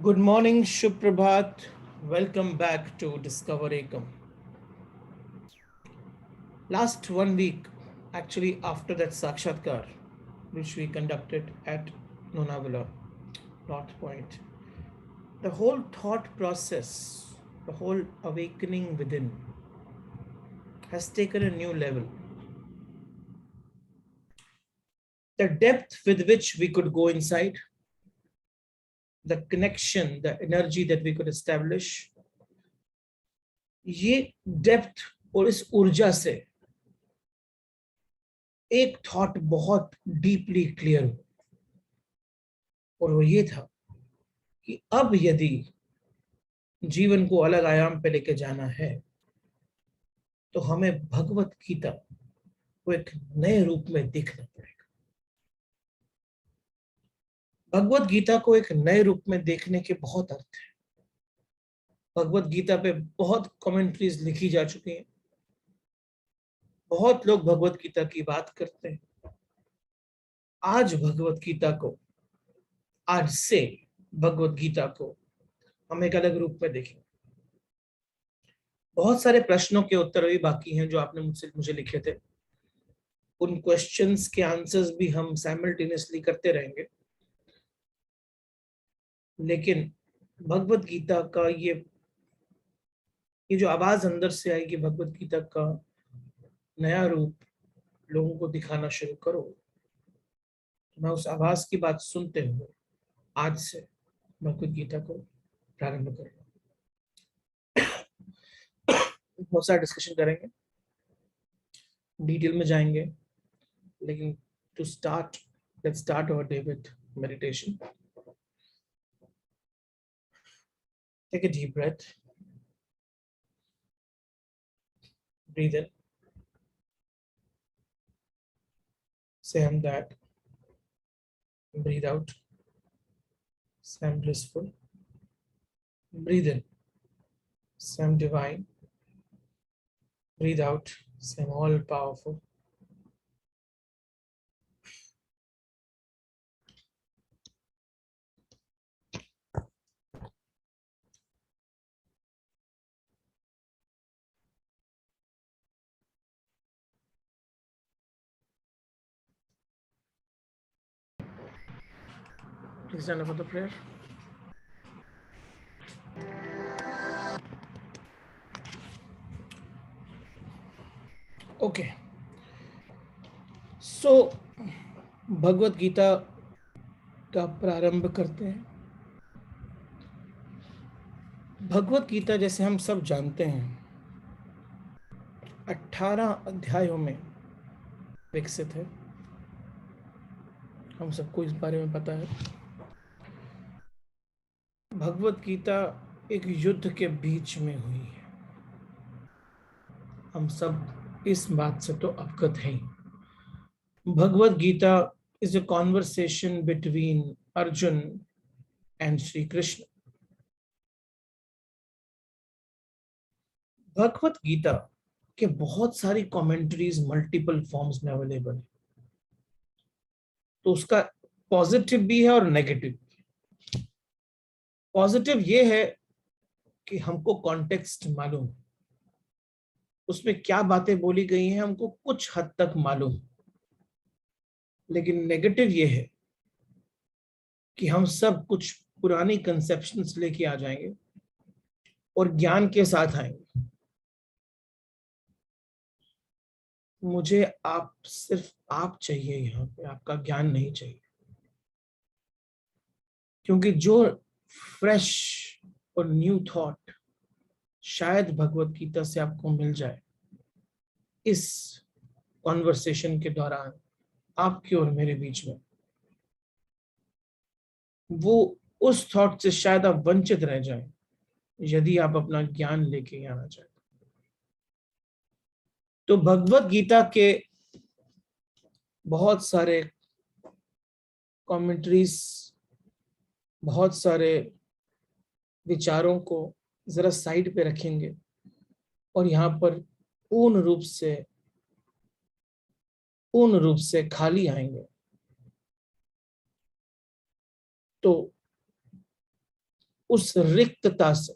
Good morning, Shubh Prabhat. Welcome back to Discover Ekam. Last 1 week, actually after that Sakshatkar, which we conducted at Lonavala, North Point, the whole thought process, the whole awakening within has taken a new level. The depth with which we could go inside, the connection, the energy that we could establish, ये depth और इस ऊर्जा से एक thought बहुत deeply clear हो, और वो ये था कि अब यदि जीवन को अलग आयाम पे लेके जाना है तो हमें भगवत गीता को एक नए रूप में देखना पड़ेगा। भगवत गीता को एक नए रूप में देखने के बहुत अर्थ है। भगवत गीता पे बहुत कमेंट्रीज लिखी जा चुकी हैं, बहुत लोग भगवत गीता की बात करते हैं। आज भगवत गीता को, आज से भगवत गीता को हम एक अलग रूप में देखेंगे। बहुत सारे प्रश्नों के उत्तर भी बाकी हैं जो आपने मुझे लिखे थे। उन क्वेश्चंस के आंसर्स भी हम साइमल्टेनियसली करते रहेंगे, लेकिन भगवत गीता का ये जो आवाज अंदर से आएगी, भगवत गीता का नया रूप लोगों को दिखाना शुरू करो, तो मैं उस आवाज की बात सुनते हुए आज से भगवत गीता को प्रारंभ करूंगा। बहुत सारा डिस्कशन करेंगे, डिटेल में जाएंगे, लेकिन to start, let's start our day with meditation. Take a deep breath, breathe in, say I'm that, breathe out, say I'm blissful, breathe in, say I'm divine, breathe out, say I'm all powerful. Please stand up for the prayer. Okay. So, Bhagavad Gita का प्रारंभ करते हैं। भगवत गीता, जैसे हम सब जानते हैं, 18 अध्यायों में विकसित है। हम सबको इस बारे में पता है। भगवत गीता एक युद्ध के बीच में हुई है, हम सब इस बात से तो अवगत हैं। Bhagavad Gita is a conversation between Arjun and Sri Krishna. Bhagavad Gita के बहुत सारी कमेंट्रीज मल्टीपल फॉर्म्स में अवेलेबल है, तो उसका पॉजिटिव भी है और नेगेटिव। पॉजिटिव ये है कि हमको कॉन्टेक्स्ट मालूम है, उसमें क्या बातें बोली गई हैं हमको कुछ हद तक मालूम। लेकिन नेगेटिव ये है कि हम सब कुछ पुरानी कंसेप्शंस लेके आ जाएंगे और ज्ञान के साथ आएंगे। मुझे सिर्फ आप चाहिए, यहाँ पे आपका ज्ञान नहीं चाहिए, क्योंकि जो फ्रेश और न्यू थॉट शायद भगवत गीता से आपको मिल जाए इस कॉन्वर्सेशन के दौरान आपके और मेरे बीच में, वो उस थॉट से शायद आप वंचित रह जाएं यदि आप अपना ज्ञान लेके आना चाहते। तो भगवत गीता के बहुत सारे कमेंट्रीज, बहुत सारे विचारों को जरा साइड पे रखेंगे और यहाँ पर पूर्ण रूप से खाली आएंगे। तो उस रिक्तता से,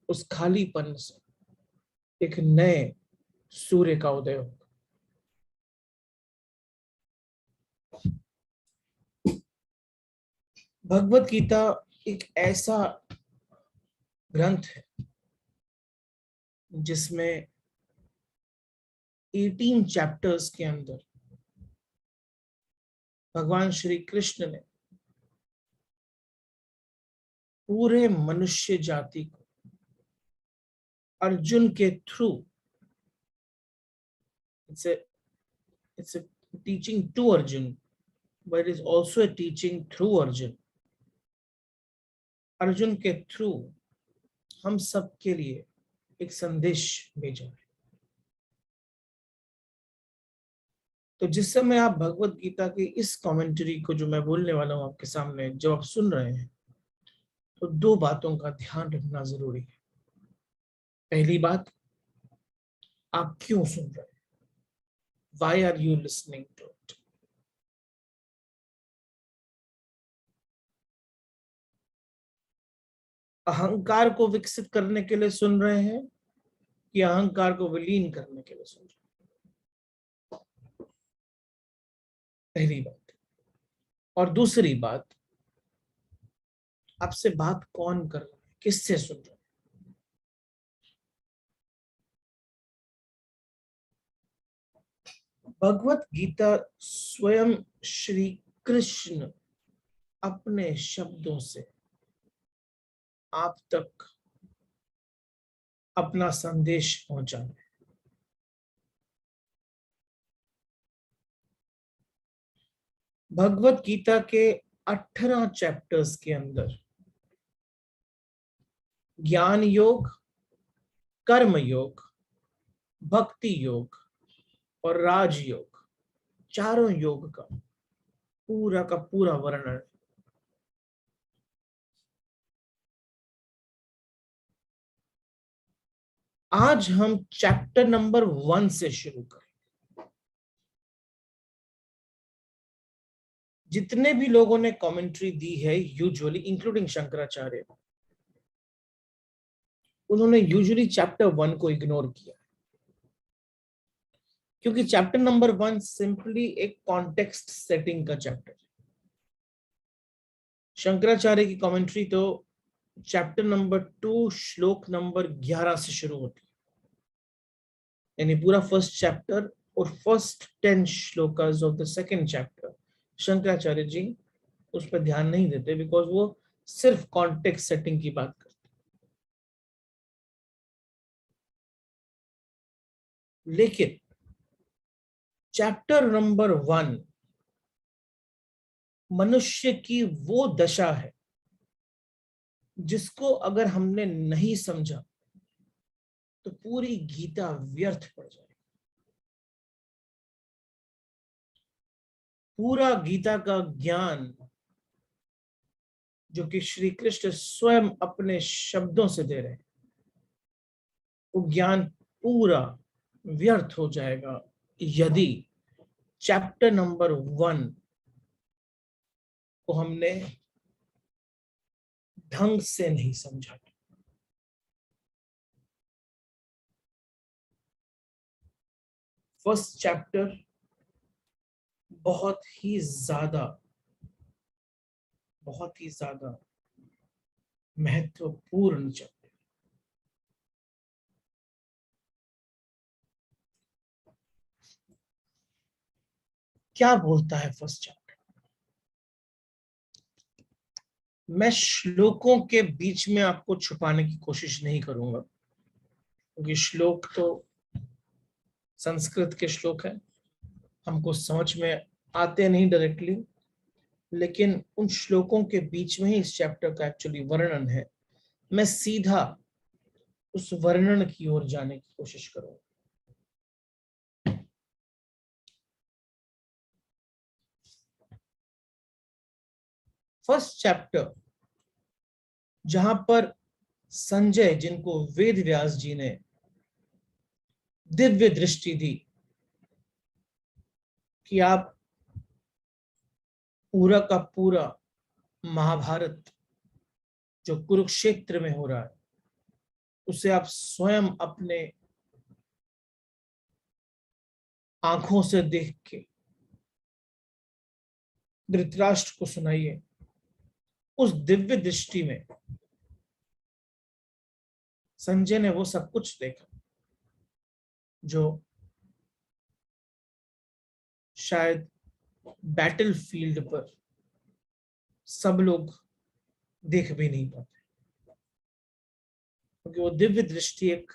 उस खालीपन से एक नए सूर्य का उदय होगा। भगवत गीता एक ऐसा ग्रंथ है जिसमें 18 चैप्टर्स के अंदर भगवान श्री कृष्ण ने पूरे मनुष्य जाति को अर्जुन के through, it's a it's a teaching to Arjun, but it is also a teaching through Arjun. Arjun के थ्रू हम सब के लिए एक संदेश भेजा है। तो जिस समय आप भगवत गीता की इस कमेंट्री को जो मैं बोलने वाला हूं आपके सामने जब आप सुन रहे हैं, तो दो बातों का ध्यान रखना जरूरी है। पहली बात, आप क्यों सुन रहे हैं? Why are you listening to it? अहंकार को विकसित करने के लिए सुन रहे हैं कि अहंकार को विलीन करने के लिए सुन रहे हैं? पहली बात। और दूसरी बात, आपसे बात कौन कर रहा है, किससे सुन रहे हैं? भगवत गीता स्वयं श्री कृष्ण अपने शब्दों से आप तक अपना संदेश पहुंचाए। भगवत गीता के 18 चैप्टर्स के अंदर ज्ञान योग, कर्म योग, भक्ति योग और राजयोग, चारों योग का पूरा वर्णन है। आज हम चैप्टर नंबर 1 से शुरू करें। जितने भी लोगों ने कमेंट्री दी है, यूजुअली इंक्लूडिंग शंकराचार्य, उन्होंने यूजुअली चैप्टर 1 को इग्नोर किया, क्योंकि चैप्टर नंबर 1 सिंपली एक कॉन्टेक्स्ट सेटिंग का चैप्टर है। शंकराचार्य की कमेंट्री तो चैप्टर नंबर 2 श्लोक नंबर 11 से शुरू होती है, यानी पूरा फर्स्ट चैप्टर और फर्स्ट 10 श्लोकास of the second chapter Shankaracharya ji उस पर ध्यान नहीं देते, बिकॉज वो सिर्फ कॉन्टेक्स्ट सेटिंग की बात करते। लेकिन चैप्टर नंबर 1 मनुष्य की वो दशा है जिसको अगर हमने नहीं समझा तो पूरी गीता व्यर्थ पड़ जाएगी। पूरा गीता का ज्ञान जो कि श्री कृष्ण स्वयं अपने शब्दों से दे रहे हैं, वो ज्ञान पूरा व्यर्थ हो जाएगा यदि चैप्टर नंबर 1 को हमने ढंग से नहीं समझा। फर्स्ट चैप्टर बहुत ही ज्यादा महत्वपूर्ण चैप्टर। क्या बोलता है फर्स्ट चैप्टर? मैं श्लोकों के बीच में आपको छुपाने की कोशिश नहीं करूंगा, क्योंकि श्लोक तो संस्कृत के श्लोक है, हमको समझ में आते नहीं डायरेक्टली, लेकिन उन श्लोकों के बीच में ही इस चैप्टर का एक्चुअली वर्णन है। मैं सीधा उस वर्णन की ओर जाने की कोशिश करूंगा। फर्स्ट चैप्टर जहां पर संजय, जिनको वेद व्यास जी ने दिव्य दृष्टि दी कि आप पूरा का पूरा महाभारत जो कुरुक्षेत्र में हो रहा है उसे आप स्वयं अपने आंखों से देख के धृतराष्ट्र को सुनाइए। उस दिव्य दृष्टि में संजय ने वो सब कुछ देखा जो शायद बैटल फील्ड पर सब लोग देख भी नहीं पाते, क्योंकि वो दिव्य दृष्टि एक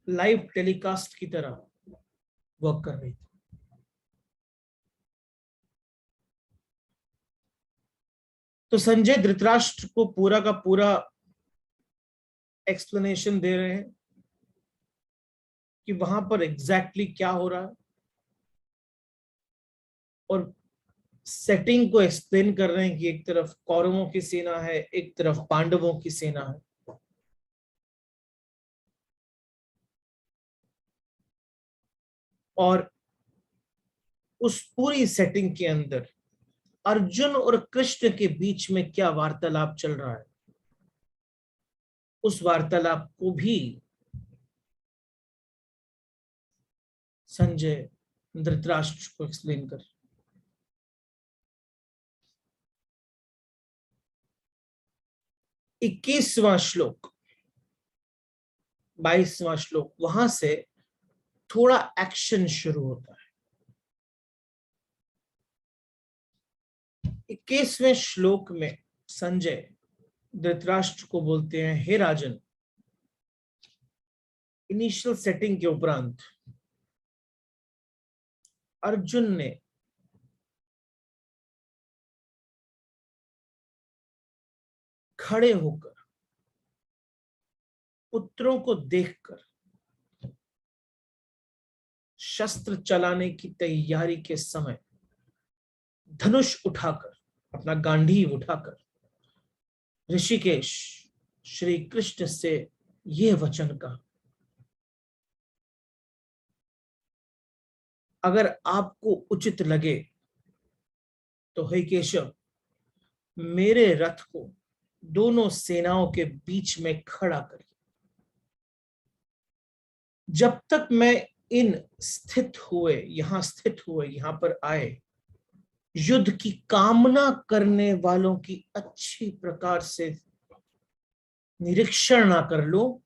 लाइव टेलीकास्ट की तरह वर्क कर रही थी। तो संजय धृतराष्ट्र को पूरा का पूरा एक्सप्लेनेशन दे रहे हैं कि वहां पर एग्जैक्टली क्या हो रहा है, और सेटिंग को एक्सप्लेन कर रहे हैं कि एक तरफ कौरवों की सेना है, एक तरफ पांडवों की सेना है। और उस पूरी सेटिंग के अंदर अर्जुन और कृष्ण के बीच में क्या वार्तालाप चल रहा है, उस वार्तालाप को भी संजय धृतराष्ट्र को एक्सप्लेन कर। 21वां श्लोक, 22वां श्लोक, वहां से थोड़ा एक्शन शुरू होता है। 21वें श्लोक में संजय धृतराष्ट्र को बोलते हैं, हे राजन, इनिशियल सेटिंग के उपरांत अर्जुन ने खड़े होकर पुत्रों को देखकर शस्त्र चलाने की तैयारी के समय धनुष उठाकर, अपना गांडीव उठाकर ऋषिकेश श्री कृष्ण से यह वचन कहा, अगर आपको उचित लगे तो हे केशव, मेरे रथ को दोनों सेनाओं के बीच में खड़ा करिए। जब तक मैं यहां स्थित हुए यहां पर आए, युद्ध की कामना करने वालों की अच्छी प्रकार से निरीक्षण ना कर लो,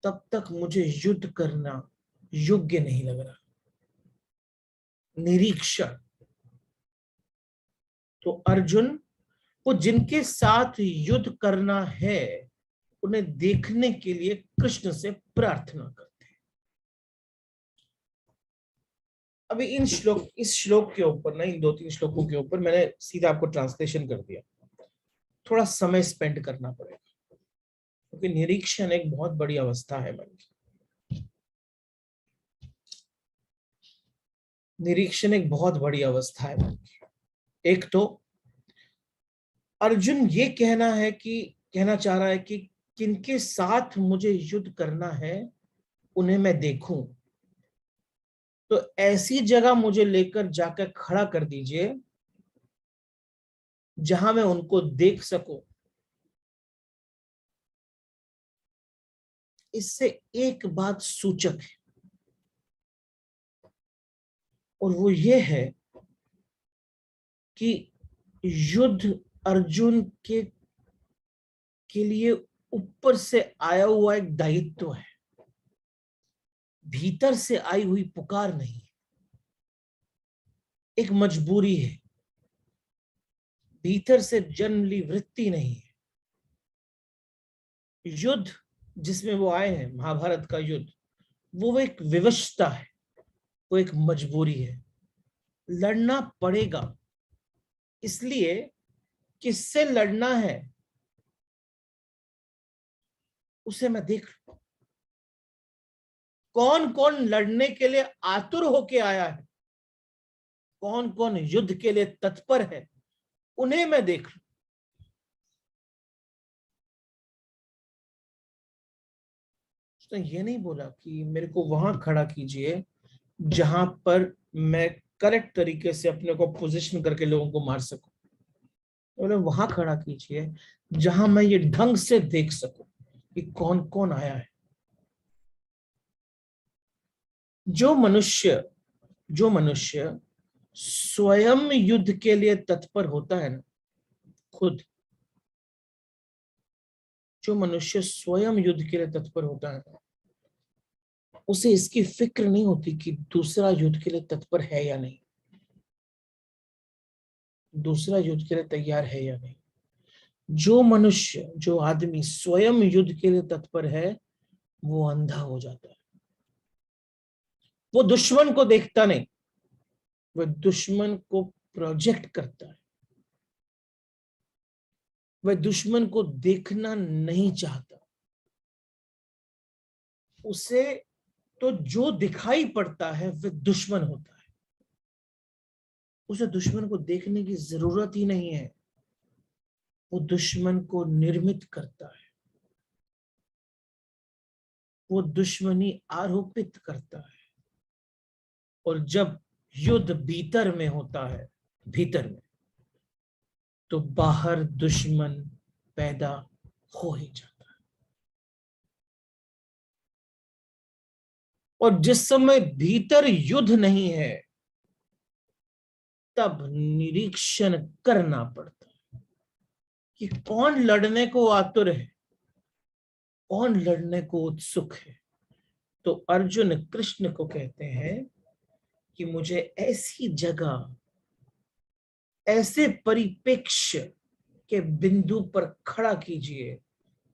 तब तक मुझे युद्ध करना योग्य नहीं लग रहा। निरीक्षण तो अर्जुन, वो जिनके साथ युद्ध करना है उन्हें देखने के लिए कृष्ण से प्रार्थना करते हैं। अभी इस श्लोक के ऊपर ना, इन 2-3 श्लोकों के ऊपर मैंने सीधा आपको ट्रांसलेशन कर दिया। थोड़ा समय स्पेंड करना पड़ेगा, क्योंकि निरीक्षण एक बहुत बड़ी अवस्था है मन की। निरीक्षण एक बहुत बड़ी अवस्था है मन की। एक तो अर्जुन ये कहना चाह रहा है कि किनके साथ मुझे युद्ध करना है उन्हें मैं देखूं, तो ऐसी जगह मुझे लेकर जाकर खड़ा कर दीजिए जहां मैं उनको देख सकूं। इससे एक बात सूचक है, और वो ये है कि युद्ध अर्जुन के लिए ऊपर से आया हुआ एक दायित्व है, भीतर से आई हुई पुकार नहीं, एक मजबूरी है, भीतर से जन्म ली वृत्ति नहीं है। युद्ध जिसमें वो आए हैं, महाभारत का युद्ध, वो एक विवशता है, वो एक मजबूरी है। लड़ना पड़ेगा, इसलिए किससे लड़ना है उसे मैं देख लूं। कौन कौन लड़ने के लिए आतुर होके आया है, कौन कौन युद्ध के लिए तत्पर है, उन्हें मैं देख लूं। उसने ये नहीं बोला कि मेरे को वहां खड़ा कीजिए जहां पर मैं करेक्ट तरीके से अपने को पोजीशन करके लोगों को मार सकूं। बोले वहां खड़ा कीजिए जहां मैं ये ढंग से देख सकूं कि कौन कौन आया है। जो मनुष्य स्वयं युद्ध के लिए तत्पर होता है ना, खुद जो मनुष्य स्वयं युद्ध के लिए तत्पर होता है ना, उसे इसकी फिक्र नहीं होती कि दूसरा युद्ध के लिए तत्पर है या नहीं, दूसरा युद्ध के लिए तैयार है या नहीं। जो आदमी स्वयं युद्ध के लिए तत्पर है, वो अंधा हो जाता है। वो दुश्मन को देखता नहीं, वह दुश्मन को प्रोजेक्ट करता है। वह दुश्मन को देखना नहीं चाहता। उसे तो जो दिखाई पड़ता है वह दुश्मन होता है। उसे दुश्मन को देखने की जरूरत ही नहीं है। वो दुश्मन को निर्मित करता है, वो दुश्मनी आरोपित करता है। और जब युद्ध भीतर में होता है, भीतर में, तो बाहर दुश्मन पैदा हो ही जाता है। और जिस समय भीतर युद्ध नहीं है, तब निरीक्षण करना पड़ता है कि कौन लड़ने को आतुर है, कौन लड़ने को उत्सुक है। तो अर्जुन कृष्ण को कहते हैं कि मुझे ऐसी जगह, ऐसे परिप्रेक्ष्य के बिंदु पर खड़ा कीजिए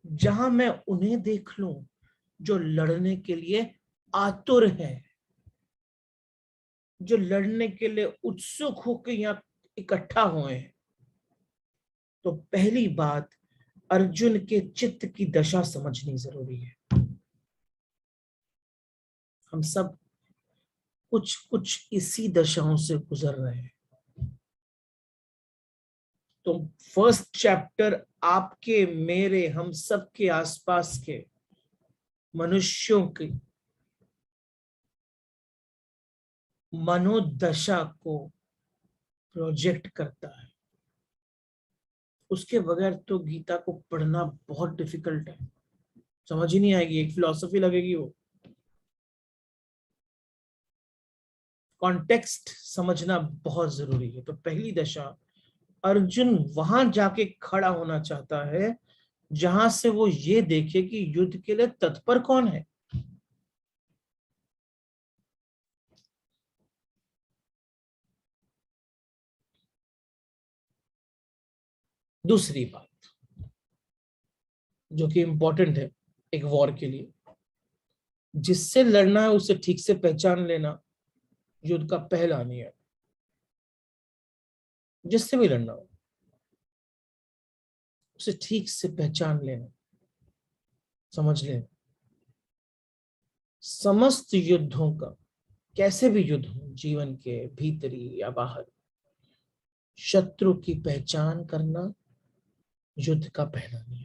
जहां मैं उन्हें देख लूं जो लड़ने के लिए आतुर है, जो लड़ने के लिए उत्सुक होकर यहां इकट्ठा हुए हैं। तो पहली बात, अर्जुन के चित्त की दशा समझनी जरूरी है। हम सब कुछ कुछ इसी दशाओं से गुजर रहे हैं। तो फर्स्ट चैप्टर आपके, मेरे, हम सब के आसपास के मनुष्यों की मनोदशा को प्रोजेक्ट करता है। उसके बगैर तो गीता को पढ़ना बहुत डिफिकल्ट है, समझ ही नहीं आएगी, एक फिलॉसफी लगेगी वो। कॉन्टेक्स्ट समझना बहुत जरूरी है। तो पहली दशा, अर्जुन वहां जाके खड़ा होना चाहता है जहां से वो ये देखे कि युद्ध के लिए तत्पर कौन है। दूसरी बात जो कि इंपॉर्टेंट है एक वॉर के लिए, जिससे लड़ना है उसे ठीक से पहचान लेना युद्ध का पहला नियम। जिससे भी लड़ना हो उसे ठीक से पहचान लेना, समझ लेना। समस्त युद्धों का, कैसे भी युद्ध हो, जीवन के भीतरी या बाहर, शत्रु की पहचान करना युद्ध का पहला नियम।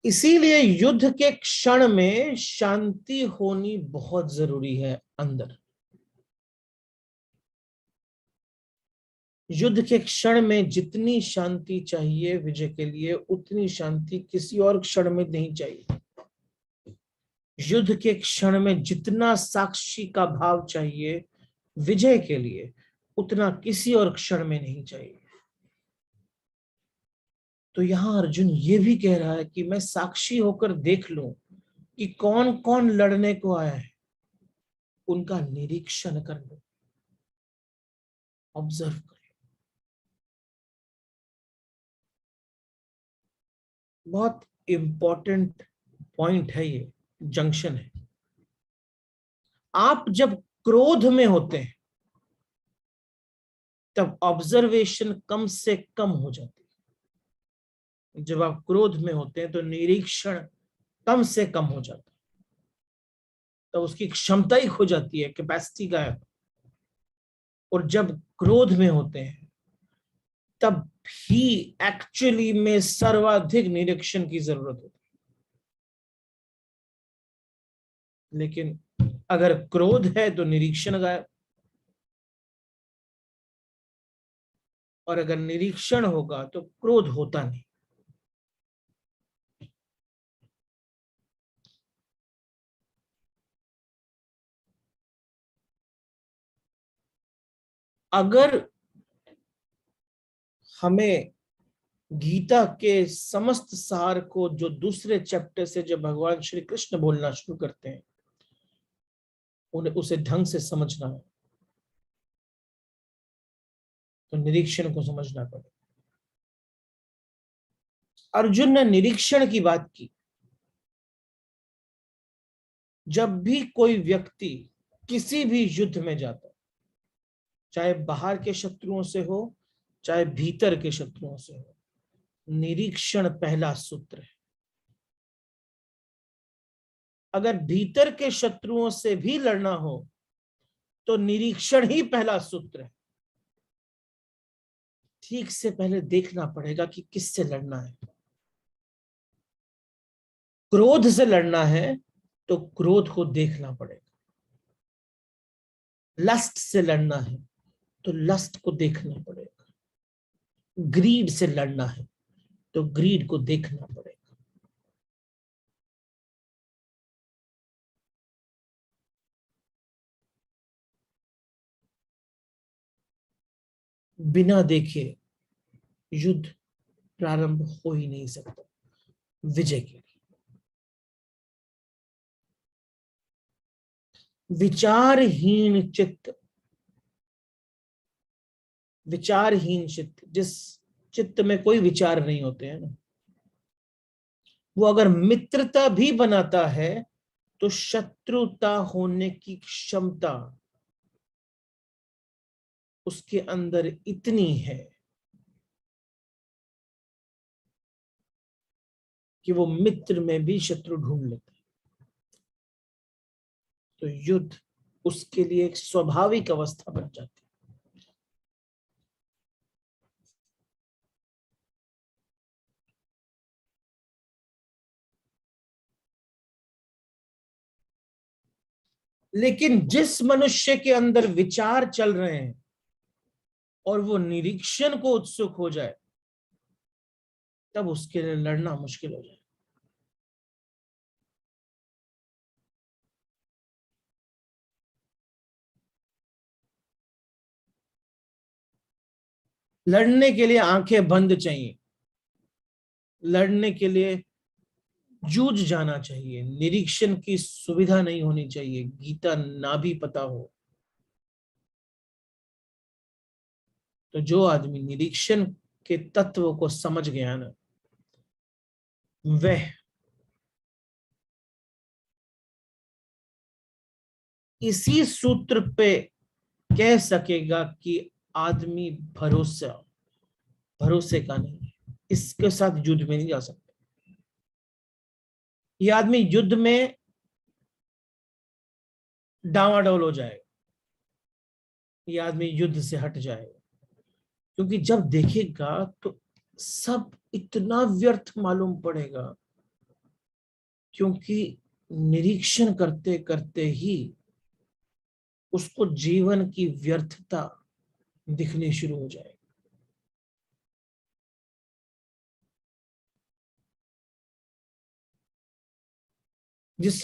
इसीलिए युद्ध के क्षण में शांति होनी बहुत जरूरी है अंदर। युद्ध के क्षण में जितनी शांति चाहिए विजय के लिए, उतनी शांति किसी और क्षण में नहीं चाहिए। युद्ध के क्षण में जितना साक्षी का भाव चाहिए विजय के लिए, उतना किसी और क्षण में नहीं चाहिए। तो यहां अर्जुन ये भी कह रहा है कि मैं साक्षी होकर देख लूं कि कौन कौन लड़ने को आया है, उनका निरीक्षण कर लो, ऑब्जर्व कर लो। बहुत इंपॉर्टेंट पॉइंट है ये, जंक्शन है। आप जब क्रोध में होते हैं तब ऑब्जर्वेशन कम से कम हो जाती है। जब आप क्रोध में होते हैं तो निरीक्षण कम से कम हो जाता है, तो उसकी क्षमता ही खो जाती है, कैपेसिटी गायब। और जब क्रोध में होते हैं तब भी एक्चुअली में सर्वाधिक निरीक्षण की जरूरत होती है। लेकिन अगर क्रोध है तो निरीक्षण गायब, और अगर निरीक्षण होगा तो क्रोध होता नहीं। अगर हमें गीता के समस्त सार को, जो दूसरे चैप्टर से जब भगवान श्री कृष्ण बोलना शुरू करते हैं, उन्हें उसे ढंग से समझना है तो निरीक्षण को समझना पड़ेगा। अर्जुन ने निरीक्षण की बात की। जब भी कोई व्यक्ति किसी भी युद्ध में जाता, चाहे बाहर के शत्रुओं से हो चाहे भीतर के शत्रुओं से हो, निरीक्षण पहला सूत्र है। अगर भीतर के शत्रुओं से भी लड़ना हो तो निरीक्षण ही पहला सूत्र है। ठीक से पहले देखना पड़ेगा कि किससे लड़ना है। क्रोध से लड़ना है तो क्रोध को देखना पड़ेगा। लस्ट से लड़ना है तो लस्ट को देखना पड़ेगा। ग्रीड से लड़ना है तो ग्रीड को देखना पड़ेगा। बिना देखे युद्ध प्रारंभ हो ही नहीं सकता विजय के लिए। विचारहीन चित्त, विचारहीन चित्त, जिस चित्त में कोई विचार नहीं होते हैं ना, वो अगर मित्रता भी बनाता है तो शत्रुता होने की क्षमता उसके अंदर इतनी है कि वो मित्र में भी शत्रु ढूंढ लेता है। तो युद्ध उसके लिए एक स्वाभाविक अवस्था बन जाती है। लेकिन जिस मनुष्य के अंदर विचार चल रहे हैं और वो निरीक्षण को उत्सुक हो जाए, तब उसके लिए लड़ना मुश्किल हो जाए। लड़ने के लिए आंखें बंद चाहिए, लड़ने के लिए जूझ जाना चाहिए। निरीक्षण की सुविधा नहीं होनी चाहिए, गीता ना भी पता हो। तो जो आदमी निरीक्षण के तत्व को समझ गया ना, वह इसी सूत्र पे कह सकेगा कि आदमी भरोसे का नहीं है, इसके साथ युद्ध में नहीं जा सकता। ये आदमी युद्ध में डावाडोल हो जाएगा, ये आदमी युद्ध से हट जाएगा। क्योंकि जब देखेगा तो सब इतना व्यर्थ मालूम पड़ेगा, क्योंकि निरीक्षण करते करते ही उसको जीवन की व्यर्थता दिखनी शुरू हो जाएगी। जिस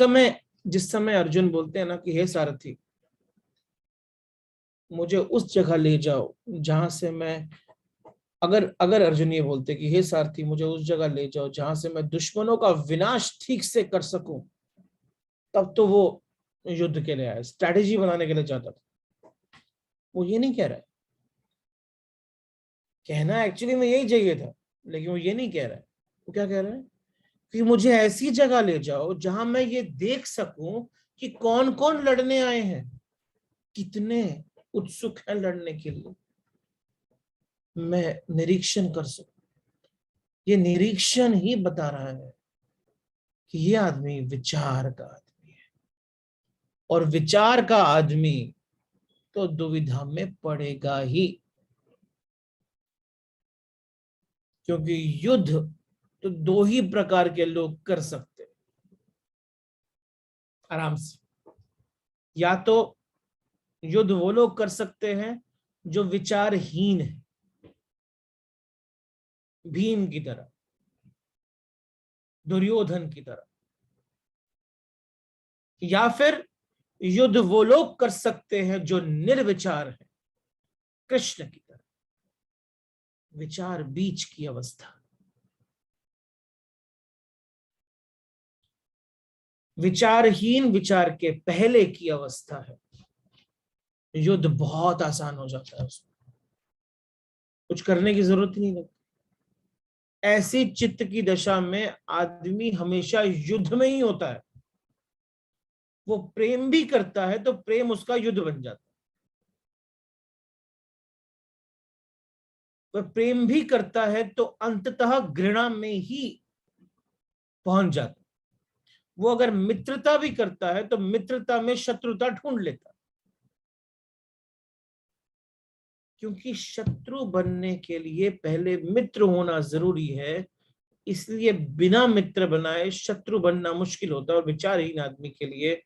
समय अर्जुन बोलते हैं ना कि हे सारथी, मुझे उस जगह ले जाओ जहां से मैं, अगर अगर अर्जुन ये बोलते कि हे सारथी मुझे उस जगह ले जाओ जहां से मैं दुश्मनों का विनाश ठीक से कर सकूं, तब तो वो युद्ध के लिए आया, स्ट्रैटेजी बनाने के लिए जाता था। वो ये नहीं कह रहा है, कहना एक्चुअली में यही चाहिए था, लेकिन वो ये नहीं कह रहा है। वो क्या कह रहा है कि मुझे ऐसी जगह ले जाओ जहां मैं ये देख सकूं कि कौन कौन लड़ने आए हैं, कितने उत्सुक हैं लड़ने के लिए, मैं निरीक्षण कर सकूं। ये निरीक्षण ही बता रहा है कि ये आदमी विचार का आदमी है, और विचार का आदमी तो दुविधा में पड़ेगा ही। क्योंकि युद्ध तो दो ही प्रकार के लोग कर सकते, आराम से। या तो युद्ध वो लोग कर सकते हैं जो विचारहीन है, भीम की तरह, दुर्योधन की तरह, या फिर युद्ध वो लोग कर सकते हैं जो निर्विचार है, कृष्ण की तरह, विचार बीच की अवस्था। विचारहीन विचार के पहले की अवस्था है, युद्ध बहुत आसान हो जाता है, उसमें कुछ करने की जरूरत ही नहीं लगती। ऐसी चित्त की दशा में आदमी हमेशा युद्ध में ही होता है। वो प्रेम भी करता है तो प्रेम उसका युद्ध बन जाता है, वह प्रेम भी करता है तो अंततः घृणा में ही पहुंच जाता है। वो अगर मित्रता भी करता है तो मित्रता में शत्रुता ढूंढ लेता है, क्योंकि शत्रु बनने के लिए पहले मित्र होना जरूरी है। इसलिए बिना मित्र बनाए शत्रु बनना मुश्किल होता है, और विचारहीन आदमी के लिए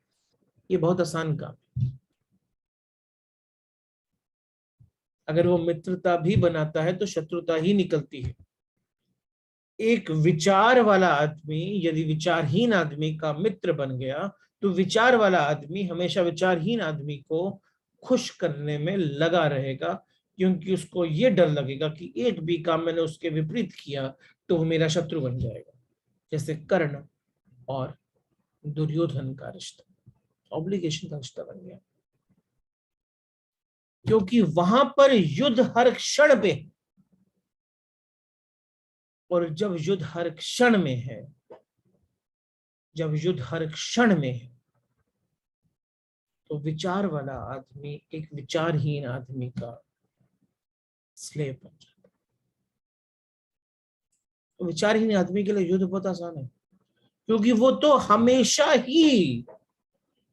ये बहुत आसान काम है। अगर वो मित्रता भी बनाता है तो शत्रुता ही निकलती है। एक विचार वाला आदमी यदि विचारहीन आदमी का मित्र बन गया तो विचार वाला आदमी हमेशा विचारहीन आदमी को खुश करने में लगा रहेगा, क्योंकि उसको ये डर लगेगा कि एक भी काम मैंने उसके विपरीत किया तो वो मेरा शत्रु बन जाएगा। जैसे कर्ण और दुर्योधन का रिश्ता ऑब्लिगेशन का रिश्ता बन गया, क्योंकि वहां पर युद्ध हर क्षण पे है। और जब युद्ध हर क्षण में है, जब युद्ध हर क्षण में है, तो विचार वाला आदमी एक विचारहीन आदमी का स्लेव बन जाता है। तो विचारहीन आदमी के लिए युद्ध बहुत आसान है, क्योंकि वो तो हमेशा ही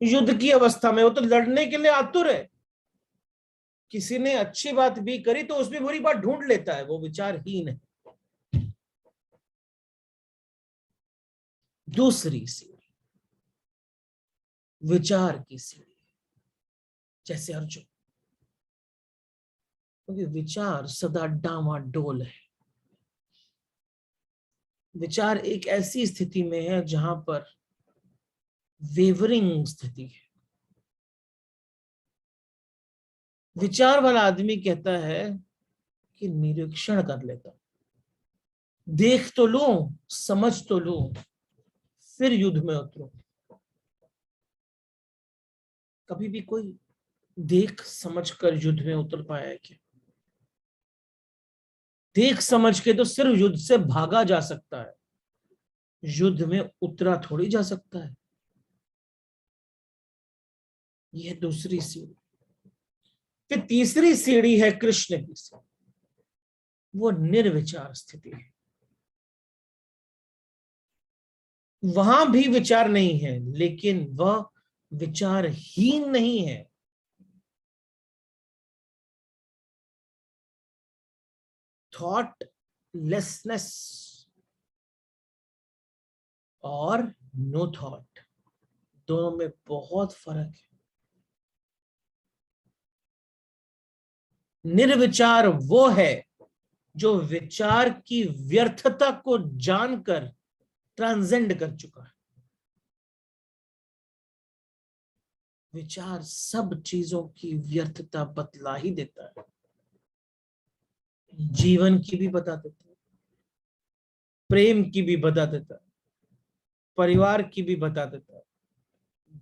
युद्ध की अवस्था में, वो तो लड़ने के लिए आतुर है। किसी ने अच्छी बात भी करी तो उसमें बुरी बात ढूंढ लेता है, वो विचारहीन है। दूसरी सीढ़ी विचार की सीढ़ी, जैसे अर्जुन, क्योंकि विचार सदा डामाडोल है। विचार एक ऐसी स्थिति में है जहां पर वेवरिंग स्थिति है। विचार वाला आदमी कहता है कि निरीक्षण कर लेता हूं, देख तो लूं, समझ तो लूं, फिर युद्ध में उतरो। कभी भी कोई देख समझ कर युद्ध में उतर पाया है क्या? देख समझ के तो सिर्फ युद्ध से भागा जा सकता है, युद्ध में उतरा थोड़ी जा सकता है। यह दूसरी सीढ़ी। फिर तीसरी सीढ़ी है कृष्ण की सीढ़ी, वो निर्विचार स्थिति है। वहां भी विचार नहीं है, लेकिन वह विचारहीन नहीं है। थॉटलेसनेस और नो थॉट, दोनों में बहुत फर्क है। निर्विचार वो है जो विचार की व्यर्थता को जानकर ट्रांसेंड कर चुका है। विचार सब चीजों की व्यर्थता बतला ही देता है, जीवन की भी बता देता है, प्रेम की भी बता देता है, परिवार की भी बता देता है,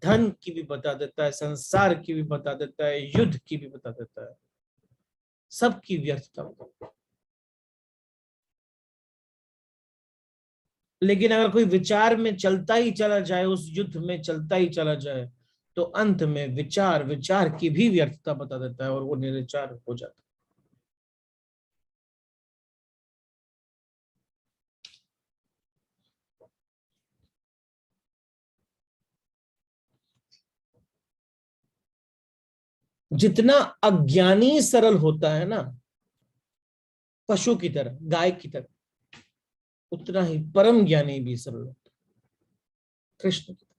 धन की भी बता देता है, संसार की भी बता देता है, युद्ध की भी बता देता है, सबकी व्यर्थता बता। लेकिन अगर कोई विचार में चलता ही चला जाए, उस युद्ध में चलता ही चला जाए, तो अंत में विचार विचार की भी व्यर्थता बता देता है और वो निर्विचार हो जाता है। जितना अज्ञानी सरल होता है ना, पशु की तरह, गाय की तरह, उतना ही परम ज्ञानी भी सरल होता है, कृष्ण की तरह।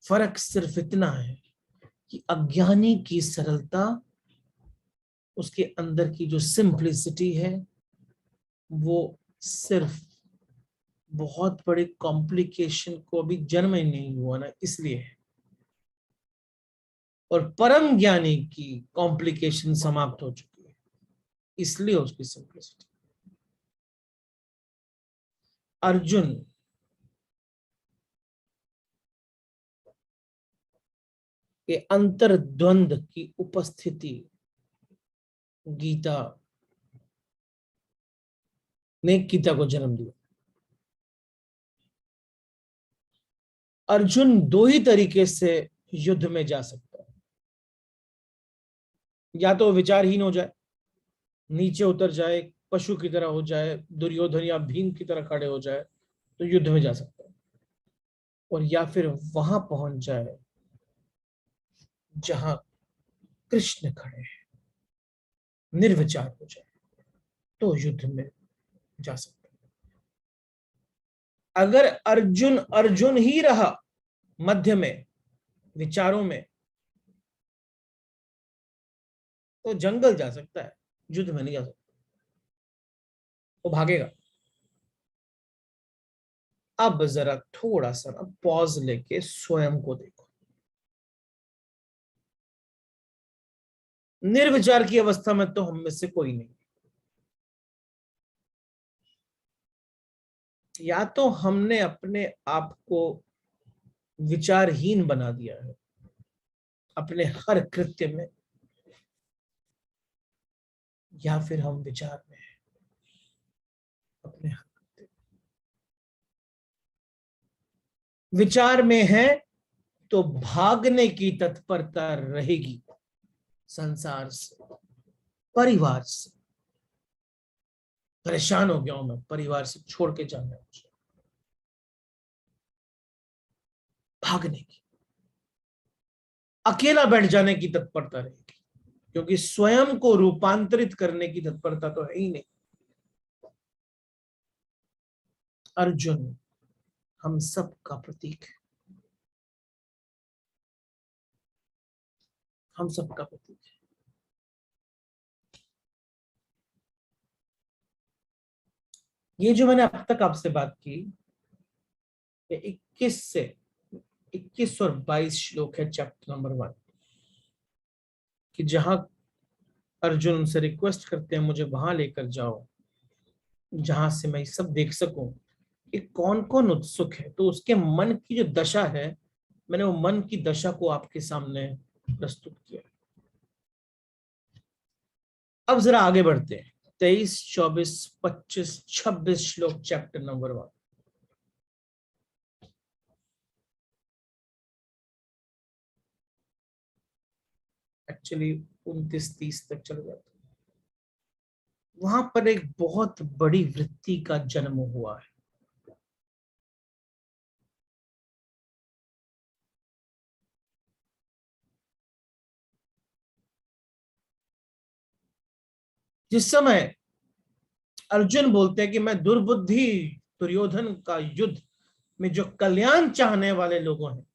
फर्क सिर्फ इतना है कि अज्ञानी की सरलता, उसके अंदर की जो सिंप्लिसिटी है, वो सिर्फ बहुत बड़े कॉम्प्लिकेशन को अभी जन्म ही नहीं हुआ ना, इसलिए है। और परम ज्ञानी की कॉम्प्लिकेशन समाप्त हो चुकी है, इसलिए उसकी सिंप्लिसिटी। अर्जुन के अंतर्द्वंद की उपस्थिति गीता ने गीता को जन्म दिया। अर्जुन दो ही तरीके से युद्ध में जा सकता है, या तो विचारहीन हो जाए, नीचे उतर जाए, पशु की तरह हो जाए, दुर्योधन या भीम की तरह खड़े हो जाए, तो युद्ध में जा सकता है। और या फिर वहां पहुंच जाए जहां कृष्ण खड़े हैं, निर्विचार हो जाए, तो युद्ध में जा सकता है। अगर अर्जुन अर्जुन ही रहा मध्य में, विचारों में, तो जंगल जा सकता है, युद्ध में नहीं जा सकता, वो भागेगा। अब जरा थोड़ा सा ना पॉज लेके स्वयं को देखो। निर्विचार की अवस्था में तो हम में से कोई नहीं। या तो हमने अपने आप को विचारहीन बना दिया है अपने हर कृत्य में, या फिर हम विचार में हैं अपने हर कृत्य में। विचार में है तो भागने की तत्परता रहेगी, संसार से, परिवार से। परेशान हो गया हूं मैं, परिवार से छोड़ के जाना है मुझे, भागने की। अकेला बैठ जाने की तत्परता रहेगी, क्योंकि स्वयं को रूपांतरित करने की तत्परता तो है ही नहीं। अर्जुन हम सब का प्रतीक है, हम सब का प्रतीक है। ये जो मैंने अब तक आपसे बात की, ये 21 और 22 श्लोक है चैप्टर नंबर 1, कि जहां अर्जुन उनसे रिक्वेस्ट करते हैं मुझे वहां लेकर जाओ जहां से मैं सब देख सकूं कि कौन कौन उत्सुक है। तो उसके मन की जो दशा है, मैंने वो मन की दशा को आपके सामने प्रस्तुत किया। अब जरा आगे बढ़ते हैं। 23, 24, 25, 26 श्लोक चैप्टर नंबर 1। एक्चुअली 29, 30 तक चल जाता है। वहां पर एक बहुत बड़ी वृत्ति का जन्म हुआ है। जिस समय अर्जुन बोलते हैं कि मैं दुर्बुद्धि दुर्योधन का युद्ध में जो कल्याण चाहने वाले लोगों हैं,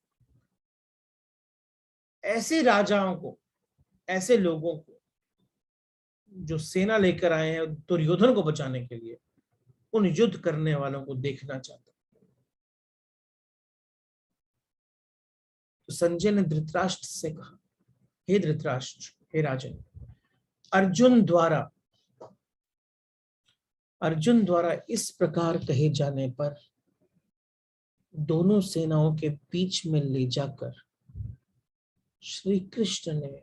ऐसे राजाओं को, ऐसे लोगों को जो सेना लेकर आए हैं दुर्योधन को बचाने के लिए, उन युद्ध करने वालों को देखना चाहता। तो संजय ने धृतराष्ट्र से कहा, हे धृतराष्ट्र, हे राजन, अर्जुन द्वारा अर्जुन द्वारा इस प्रकार कहे जाने पर दोनों सेनाओं के बीच में ले जाकर श्री कृष्ण ने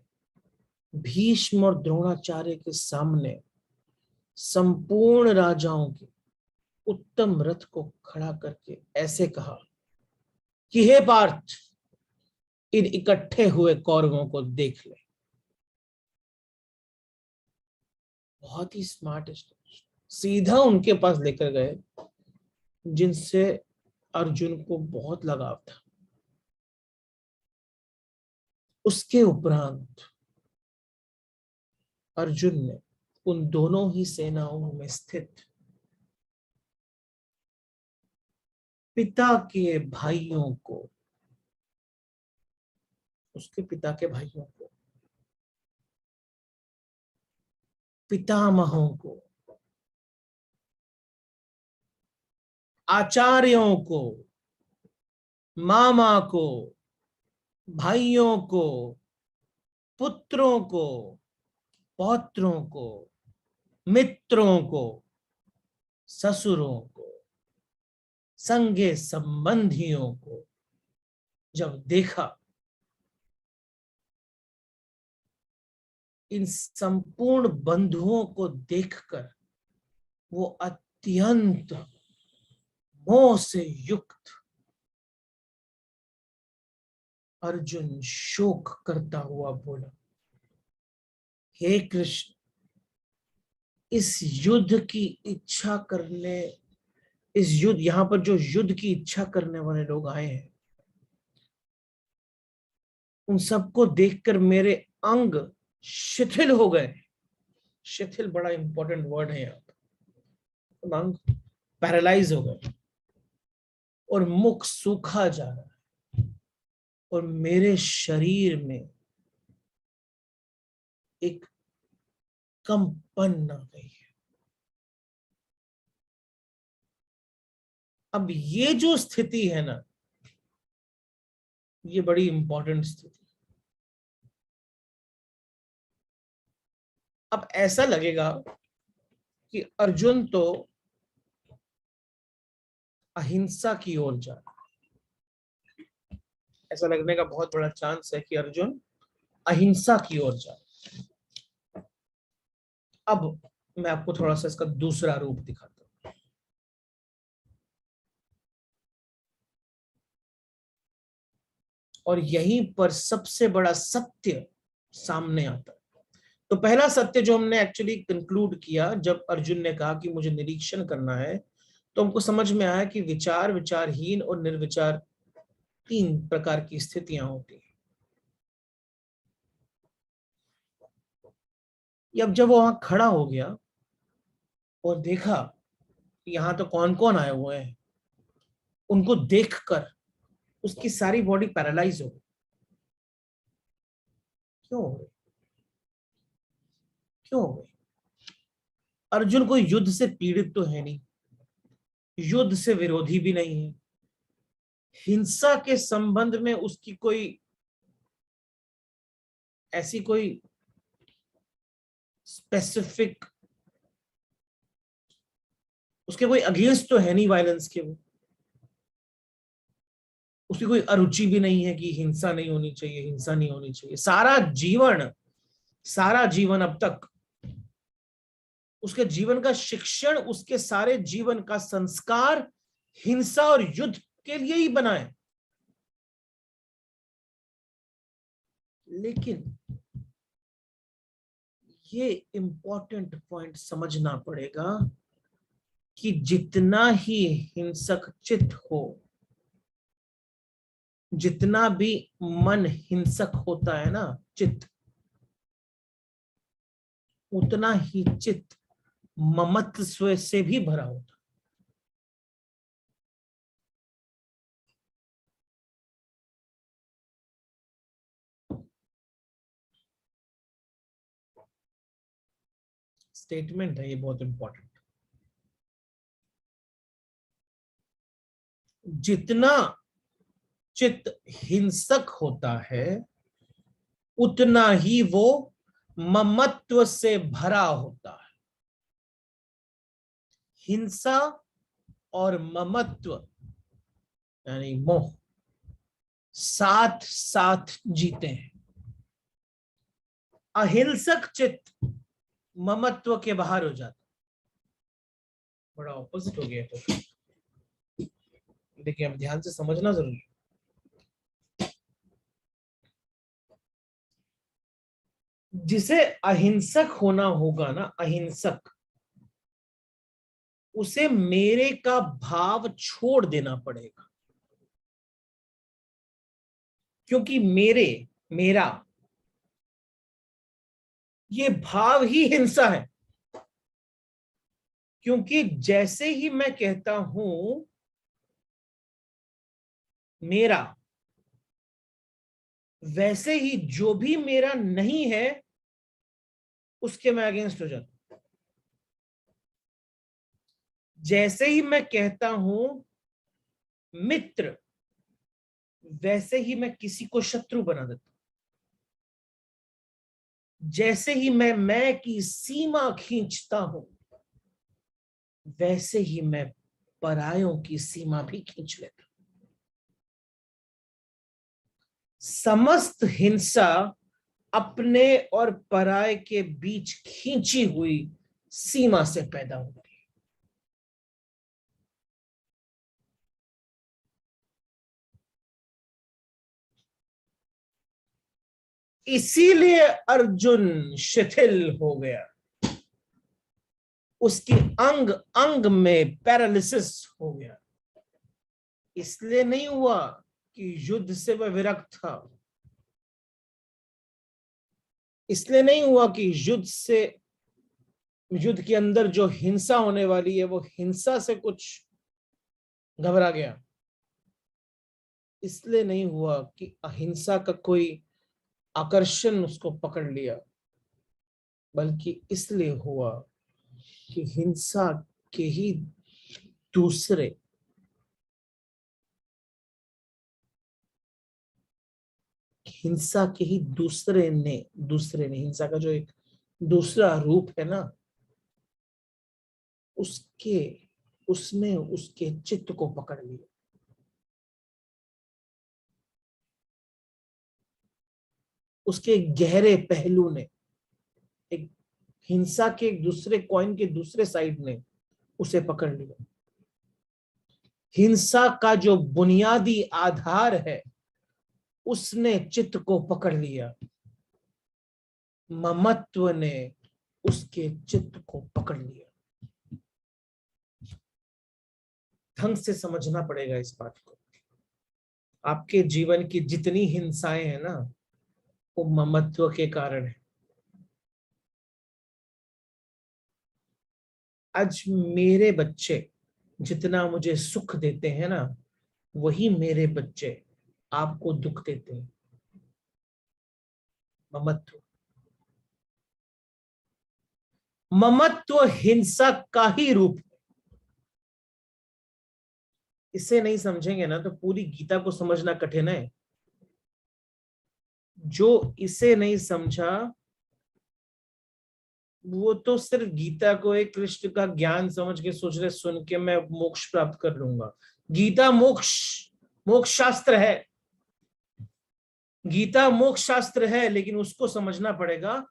भीष्म और द्रोणाचार्य के सामने संपूर्ण राजाओं के उत्तम रथ को खड़ा करके ऐसे कहा कि हे पार्थ, इन इकट्ठे हुए कौरवों को देख ले। बहुत ही स्मार्ट, सीधा उनके पास लेकर गए जिनसे अर्जुन को बहुत लगाव था। उसके उपरांत अर्जुन ने उन दोनों ही सेनाओं में स्थित पिता के भाइयों को उसके पिता के भाइयों को, पितामहों को, आचार्यों को, मामा को, भाइयों को, पुत्रों को, पौत्रों को, मित्रों को, ससुरों को, संगे संबंधियों को जब देखा, इन संपूर्ण बंधुओं को देखकर वो अत्यंत मोह से युक्त अर्जुन शोक करता हुआ बोला, हे कृष्ण, इस युद्ध की इच्छा करने, इस युद्ध, यहां पर जो युद्ध की इच्छा करने वाले लोग आए हैं, उन सबको देखकर मेरे अंग शिथिल हो गए। शिथिल बड़ा इंपॉर्टेंट वर्ड है यहाँ पर। अंग पैरालाइज हो गए और मुख सूखा जा रहा है और मेरे शरीर में एक कंपन आ गई है। अब ये जो स्थिति है ना, ये बड़ी इंपॉर्टेंट स्थिति। अब ऐसा लगेगा कि अर्जुन तो अहिंसा की ओर जा रहा है। ऐसा लगने का बहुत बड़ा चांस है कि अर्जुन अहिंसा की ओर जा रहा है। अब मैं आपको थोड़ा सा इसका दूसरा रूप दिखाता हूं। और यहीं पर सबसे बड़ा सत्य सामने आता है। तो पहला सत्य जो हमने एक्चुअली कंक्लूड किया जब अर्जुन ने कहा कि मुझे निरीक्षण करना है, तो हमको समझ में आया कि विचार, विचारहीन और निर्विचार, तीन प्रकार की स्थितियां होती हैं। अब जब वो वहां खड़ा हो गया और देखा कि यहां तो कौन कौन आए हुए हैं, उनको देखकर उसकी सारी बॉडी पैरालाइज हो गई। क्यों हो गई? क्यों हो गई? अर्जुन कोई युद्ध से पीड़ित तो है नहीं, युद्ध से विरोधी भी नहीं है, हिंसा के संबंध में उसकी कोई ऐसी कोई स्पेसिफिक, उसके कोई अगेंस्ट तो है नहीं वायलेंस के। वो उसकी कोई अरुचि भी नहीं है कि हिंसा नहीं होनी चाहिए, हिंसा नहीं होनी चाहिए। सारा जीवन अब तक उसके जीवन का शिक्षण, उसके सारे जीवन का संस्कार हिंसा और युद्ध के लिए ही बना है। लेकिन ये इंपॉर्टेंट पॉइंट समझना पड़ेगा कि जितना ही हिंसक चित्त हो, जितना भी मन हिंसक होता है ना चित्त, उतना ही चित्त ममत्व से भी भरा होता है। स्टेटमेंट है ये, बहुत इंपॉर्टेंट। जितना चित्त हिंसक होता है, उतना ही वो ममत्व से भरा होता है। हिंसा और ममत्व यानी मोह साथ साथ जीते हैं। अहिंसक चित्त ममत्व के बाहर हो जाता, बड़ा ऑपोजिट हो गया। तो देखिए, अब ध्यान से समझना जरूरी है। जिसे अहिंसक होना होगा ना, अहिंसक, उसे मेरे का भाव छोड़ देना पड़ेगा। क्योंकि मेरा ये भाव ही हिंसा है। क्योंकि जैसे ही मैं कहता हूं मेरा, वैसे ही जो भी मेरा नहीं है उसके मैं अगेंस्ट हो जाता हूं। जैसे ही मैं कहता हूं मित्र, वैसे ही मैं किसी को शत्रु बना देता हूं। जैसे ही मैं की सीमा खींचता हूं, वैसे ही मैं परायों की सीमा भी खींच लेता हूं। समस्त हिंसा अपने और पराय के बीच खींची हुई सीमा से पैदा होती है। इसीलिए अर्जुन शिथिल हो गया, उसकी अंग अंग में पैरालिसिस हो गया। इसलिए नहीं हुआ कि युद्ध से वह विरक्त था, इसलिए नहीं हुआ कि युद्ध के अंदर जो हिंसा होने वाली है वो हिंसा से कुछ घबरा गया। इसलिए नहीं हुआ कि अहिंसा का कोई आकर्षण उसको पकड़ लिया, बल्कि इसलिए हुआ कि के ही दूसरे हिंसा के ही दूसरे ने हिंसा का जो एक दूसरा रूप है ना, उसके उसने उसके चित्त को पकड़ लिया। उसके गहरे पहलू ने, एक हिंसा के एक दूसरे कॉइन के दूसरे साइड ने उसे पकड़ लिया। हिंसा का जो बुनियादी आधार है उसने चित्त को पकड़ लिया। ममत्व ने उसके चित्त को पकड़ लिया। ढंग से समझना पड़ेगा इस बात को। आपके जीवन की जितनी हिंसाएं हैं ना, वो ममत्व के कारण है। आज मेरे बच्चे जितना मुझे सुख देते हैं ना, वही मेरे बच्चे आपको दुख देते हैं। ममत्व, ममत्व हिंसा का ही रूप। इसे नहीं समझेंगे ना तो पूरी गीता को समझना कठिन है। जो इसे नहीं समझा वो तो सिर्फ गीता को एक कृष्ण का ज्ञान समझ के सोच रहे सुन के मैं मोक्ष प्राप्त कर लूंगा। गीता मोक्ष मोक्ष शास्त्र है। गीता मोक्ष शास्त्र है, लेकिन उसको समझना पड़ेगा।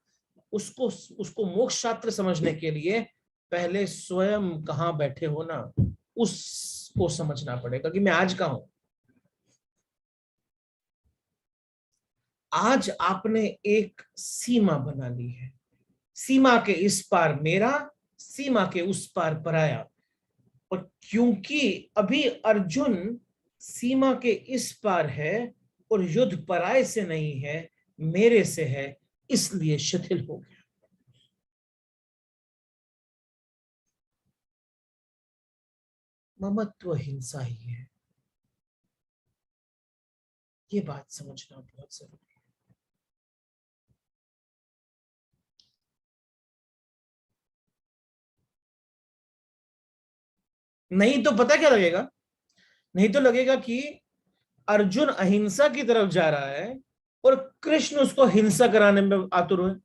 उसको उसको मोक्ष शास्त्र समझने के लिए पहले स्वयं कहाँ बैठे हो ना, उसको समझना पड़ेगा कि मैं आज कहाँ हूं। आज आपने एक सीमा बना ली है। सीमा के इस पार मेरा, सीमा के उस पार पराया। और क्योंकि अभी अर्जुन सीमा के इस पार है और युद्ध पराय से नहीं है, मेरे से है, इसलिए शिथिल हो गया। ममत्व हिंसा ही है। ये बात समझना बहुत जरूरी है। नहीं तो पता क्या लगेगा, नहीं तो लगेगा कि अर्जुन अहिंसा की तरफ जा रहा है और कृष्ण उसको हिंसा कराने में आतुर है।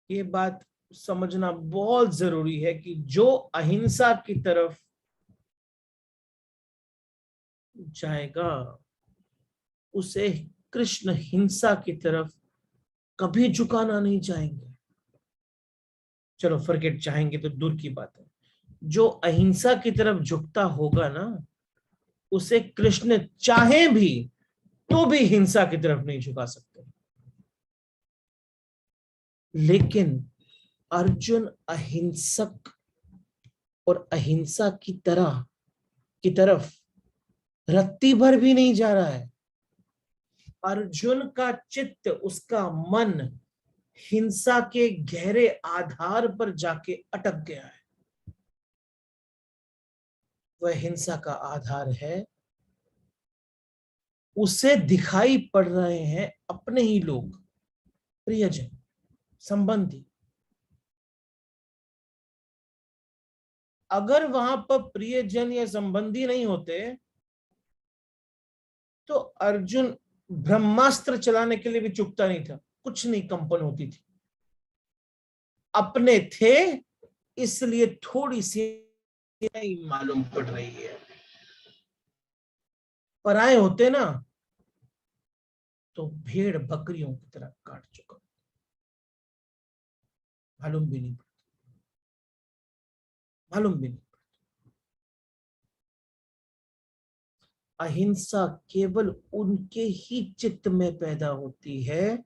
ये बात समझना बहुत जरूरी है कि जो अहिंसा की तरफ जाएगा उसे कृष्ण हिंसा की तरफ कभी झुकाना नहीं चाहेंगे। चलो फॉरगेट, चाहेंगे तो दूर की बात है। जो अहिंसा की तरफ झुकता होगा ना, उसे कृष्ण चाहे भी तो भी हिंसा की तरफ नहीं झुका सकते। लेकिन अर्जुन अहिंसक और अहिंसा की तरफ रत्ती भर भी नहीं जा रहा है। अर्जुन का चित्त, उसका मन हिंसा के गहरे आधार पर जाके अटक गया है। वह हिंसा का आधार है उसे दिखाई पड़ रहे हैं अपने ही लोग, प्रियजन, संबंधी। अगर वहां पर प्रियजन या संबंधी नहीं होते तो अर्जुन ब्रह्मास्त्र चलाने के लिए भी चुकता नहीं था, कुछ नहीं कंपन होती थी। अपने थे, इसलिए थोड़ी सी नहीं मालूम पड़ रही है। पराए होते ना तो भेड़ बकरियों की तरह काट चुका, मालूम भी नहीं, मालूम भी नहीं। अहिंसा केवल उनके ही चित्त में पैदा होती है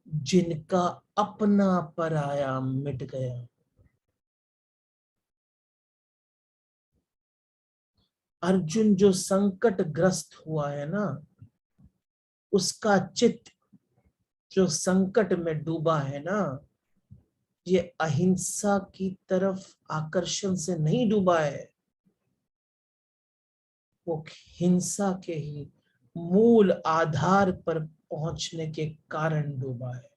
जिनका अपना पराया मिट गया। अर्जुन जो संकट ग्रस्त हुआ है ना, उसका चित्त जो संकट में डूबा है ना, ये अहिंसा की तरफ आकर्षण से नहीं डूबा है, वो हिंसा के ही मूल आधार पर पहुंचने के कारण डूबा है।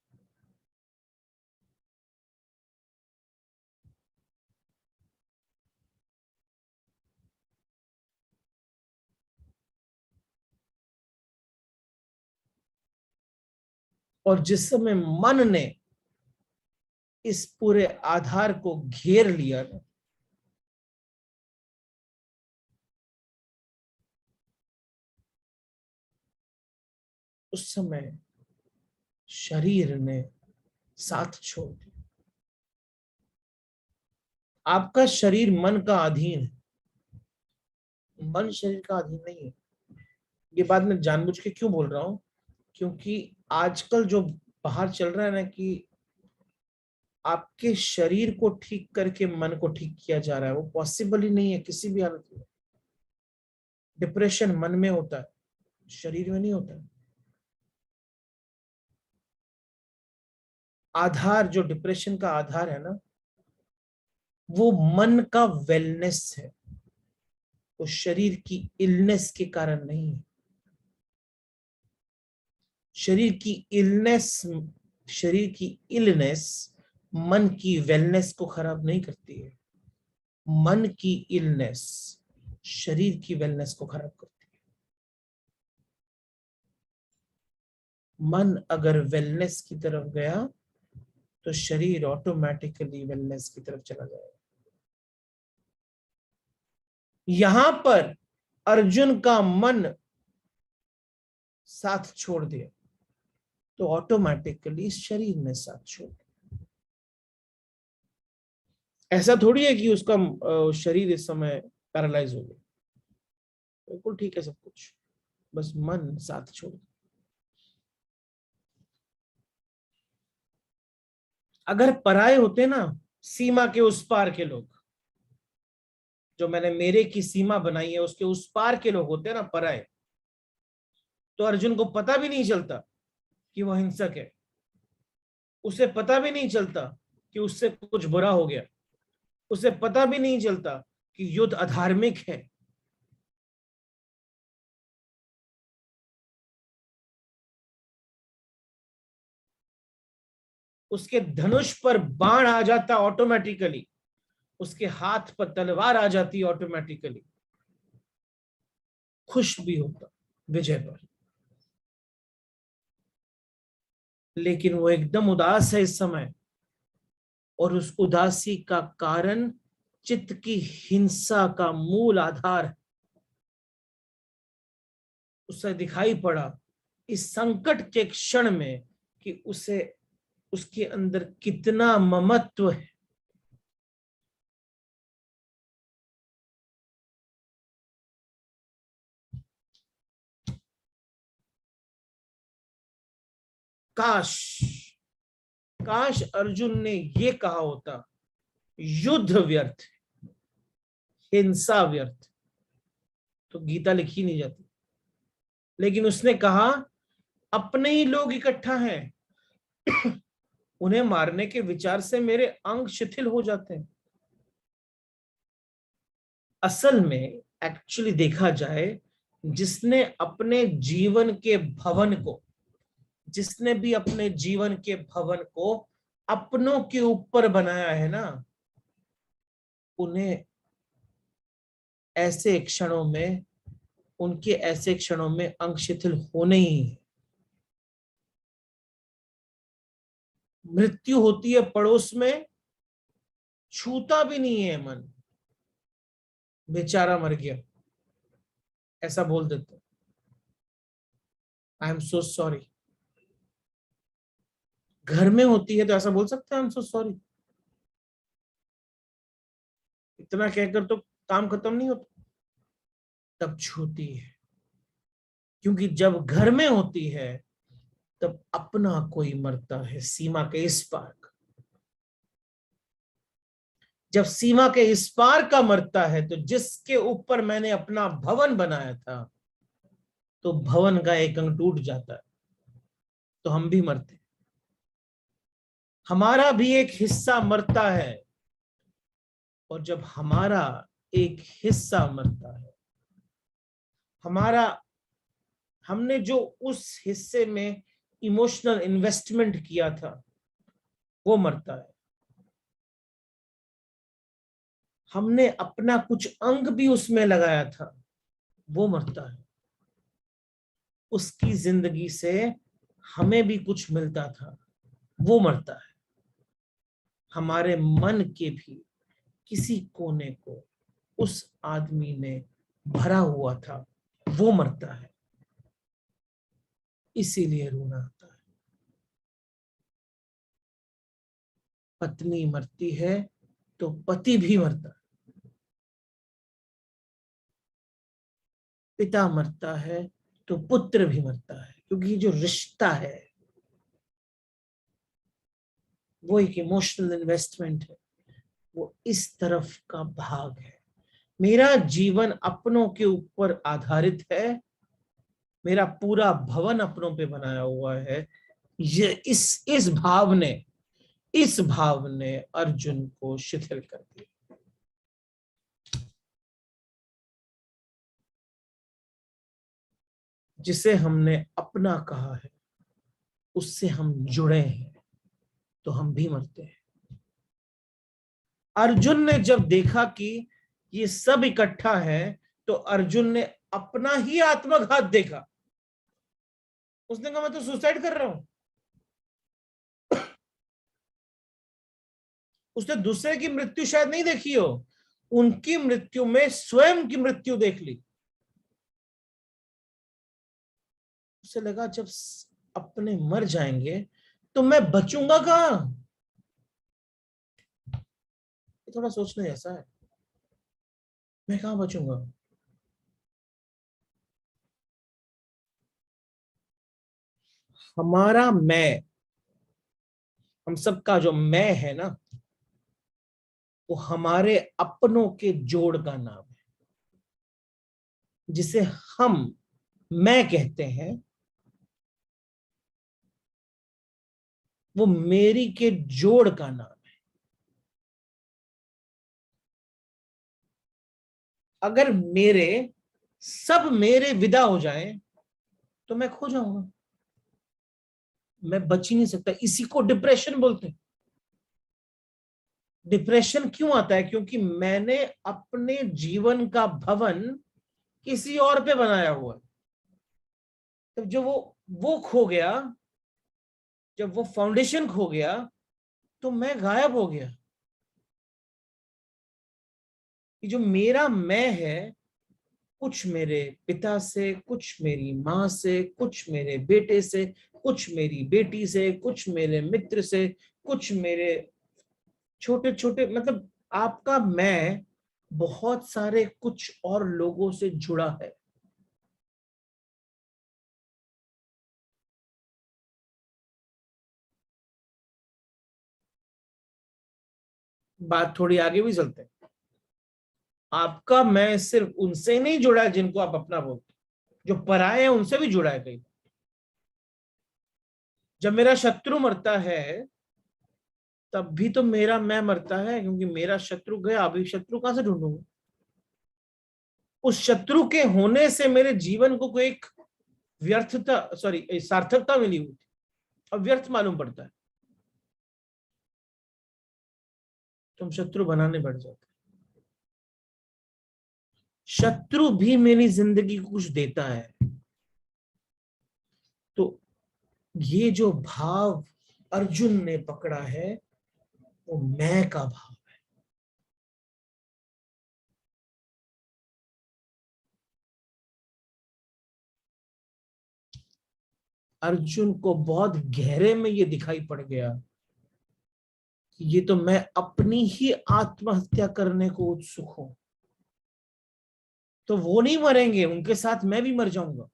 और जिस समय मन ने इस पूरे आधार को घेर लिया ना, उस समय शरीर ने साथ छोड़ दिया। आपका शरीर मन का अधीन है, मन शरीर का अधीन नहीं है। ये बात मैं जानबूझ के क्यों बोल रहा हूं, क्योंकि आजकल जो बाहर चल रहा है ना कि आपके शरीर को ठीक करके मन को ठीक किया जा रहा है, वो पॉसिबल ही नहीं है किसी भी हालत में। डिप्रेशन मन में होता है, शरीर में नहीं होता है। आधार जो डिप्रेशन का आधार है ना, वो मन का वेलनेस है, वो शरीर की इलनेस के कारण नहीं है। शरीर की इलनेस, शरीर की इलनेस मन की वेलनेस को खराब नहीं करती है, मन की इलनेस शरीर की वेलनेस को खराब करती है। मन अगर वेलनेस की तरफ गया तो शरीर ऑटोमेटिकली वेलनेस की तरफ चला जाएगा। यहां पर अर्जुन का मन साथ छोड़ दिया तो ऑटोमेटिकली शरीर ने साथ छोड़ दिया। ऐसा थोड़ी है कि उसका शरीर इस समय पैरालाइज हो गया, बिल्कुल ठीक है सब कुछ, बस मन साथ छोड़ दिया। अगर पराये होते ना, सीमा के उस पार के लोग, जो मैंने मेरे की सीमा बनाई है उसके उस पार के लोग होते ना पराये, तो अर्जुन को पता भी नहीं चलता कि वो हिंसक है, उसे पता भी नहीं चलता कि उससे कुछ बुरा हो गया, उसे पता भी नहीं चलता कि युद्ध अधार्मिक है। उसके धनुष पर बाण आ जाता ऑटोमेटिकली, उसके हाथ पर तलवार आ जाती ऑटोमेटिकली, खुश भी होता विजय पर। लेकिन वो एकदम उदास है इस समय, और उस उदासी का कारण चित्त की हिंसा का मूल आधार उसे दिखाई पड़ा इस संकट के क्षण में कि उसे, उसके अंदर कितना ममत्व है। काश, काश अर्जुन ने ये कहा होता युद्ध व्यर्थ, हिंसा व्यर्थ, तो गीता लिखी नहीं जाती। लेकिन उसने कहा अपने ही लोग इकट्ठा हैं, उन्हें मारने के विचार से मेरे अंग शिथिल हो जाते हैं। असल में एक्चुअली देखा जाए जिसने अपने जीवन के भवन को, जिसने भी अपने जीवन के भवन को अपनों के ऊपर बनाया है ना, उन्हें ऐसे क्षणों में, उनके ऐसे क्षणों में अंग शिथिल होने ही है। मृत्यु होती है पड़ोस में, छूता भी नहीं है मन, बेचारा मर गया, ऐसा बोल देते, आई एम सो सॉरी। घर में होती है तो ऐसा बोल सकते हैं, आई एम सो सॉरी? इतना कहकर तो काम खत्म नहीं होता, तब छूती है। क्योंकि जब घर में होती है तब अपना कोई मरता है सीमा के इस पार का। जब सीमा के इस पार का मरता है तो जिसके ऊपर मैंने अपना भवन बनाया था, तो भवन का एक अंग टूट जाता है, तो हम भी मरते, हमारा भी एक हिस्सा मरता है। और जब हमारा एक हिस्सा मरता है, हमारा, हमने जो उस हिस्से में इमोशनल इन्वेस्टमेंट किया था, वो मरता है। हमने अपना कुछ अंग भी उसमें लगाया था, वो मरता है। उसकी जिंदगी से हमें भी कुछ मिलता था, वो मरता है। हमारे मन के भी किसी कोने को उस आदमी ने भरा हुआ था, वो मरता है। इसीलिए रोना आता है। पत्नी मरती है तो पति भी मरता है, पिता मरता है तो पुत्र भी मरता है, क्योंकि ये जो रिश्ता है वो एक इमोशनल इन्वेस्टमेंट है, वो इस तरफ का भाग है। मेरा जीवन अपनों के ऊपर आधारित है, मेरा पूरा भवन अपनों पे बनाया हुआ है। ये इस भाव ने अर्जुन को शिथिल कर दिया। जिसे हमने अपना कहा है, उससे हम जुड़े हैं, तो हम भी मरते हैं। अर्जुन ने जब देखा कि ये सब इकट्ठा है, तो अर्जुन ने अपना ही आत्मघात देखा। उसने कहा मैं तो सुसाइड कर रहा हूं। उसने दूसरे की मृत्यु शायद नहीं देखी हो, उनकी मृत्यु में स्वयं की मृत्यु देख ली। उसे लगा जब अपने मर जाएंगे तो मैं बचूंगा कहां। थोड़ा सोचने जैसा है, मैं कहां बचूंगा। हमारा मैं, हम सबका जो मैं है ना, वो हमारे अपनों के जोड़ का नाम है, जिसे हम मैं कहते हैं। वो मेरी के जोड़ का नाम है। अगर सब मेरे विदा हो जाएं तो मैं खो जाऊंगा, मैं बच ही नहीं सकता। इसी को डिप्रेशन बोलते हैं। डिप्रेशन क्यों आता है? क्योंकि मैंने अपने जीवन का भवन किसी और पे बनाया हुआ है। तब जो वो खो गया, जब वो फाउंडेशन खो गया, तो मैं गायब हो गया। कि जो मेरा मैं है, कुछ मेरे पिता से, कुछ मेरी माँ से, कुछ मेरे बेटे से, कुछ मेरी बेटी से, कुछ मेरे मित्र से, कुछ मेरे छोटे छोटे, मतलब आपका मैं बहुत सारे कुछ और लोगों से जुड़ा है। बात थोड़ी आगे भी चलते हैं। आपका मैं सिर्फ उनसे नहीं जुड़ा है जिनको आप अपना बोलते, जो पराये हैं उनसे भी जुड़ा है कहीं। जब मेरा शत्रु मरता है तब भी तो मेरा मैं मरता है, क्योंकि मेरा शत्रु गया, अभी शत्रु कहां से ढूंढूंगा। उस शत्रु के होने से मेरे जीवन को कोई एक व्यर्थता, सॉरी, सार्थकता मिली हुई थी, अब व्यर्थ मालूम पड़ता है, तुम शत्रु बनाने बढ़ जाते। शत्रु भी मेरी जिंदगी को कुछ देता है। तो ये जो भाव अर्जुन ने पकड़ा है वो मैं का भाव। अर्जुन को बहुत गहरे में ये दिखाई पड़ गया कि ये तो मैं अपनी ही आत्महत्या करने को उत्सुक हूं, तो वो नहीं मरेंगे, उनके साथ मैं भी मर जाऊंगा।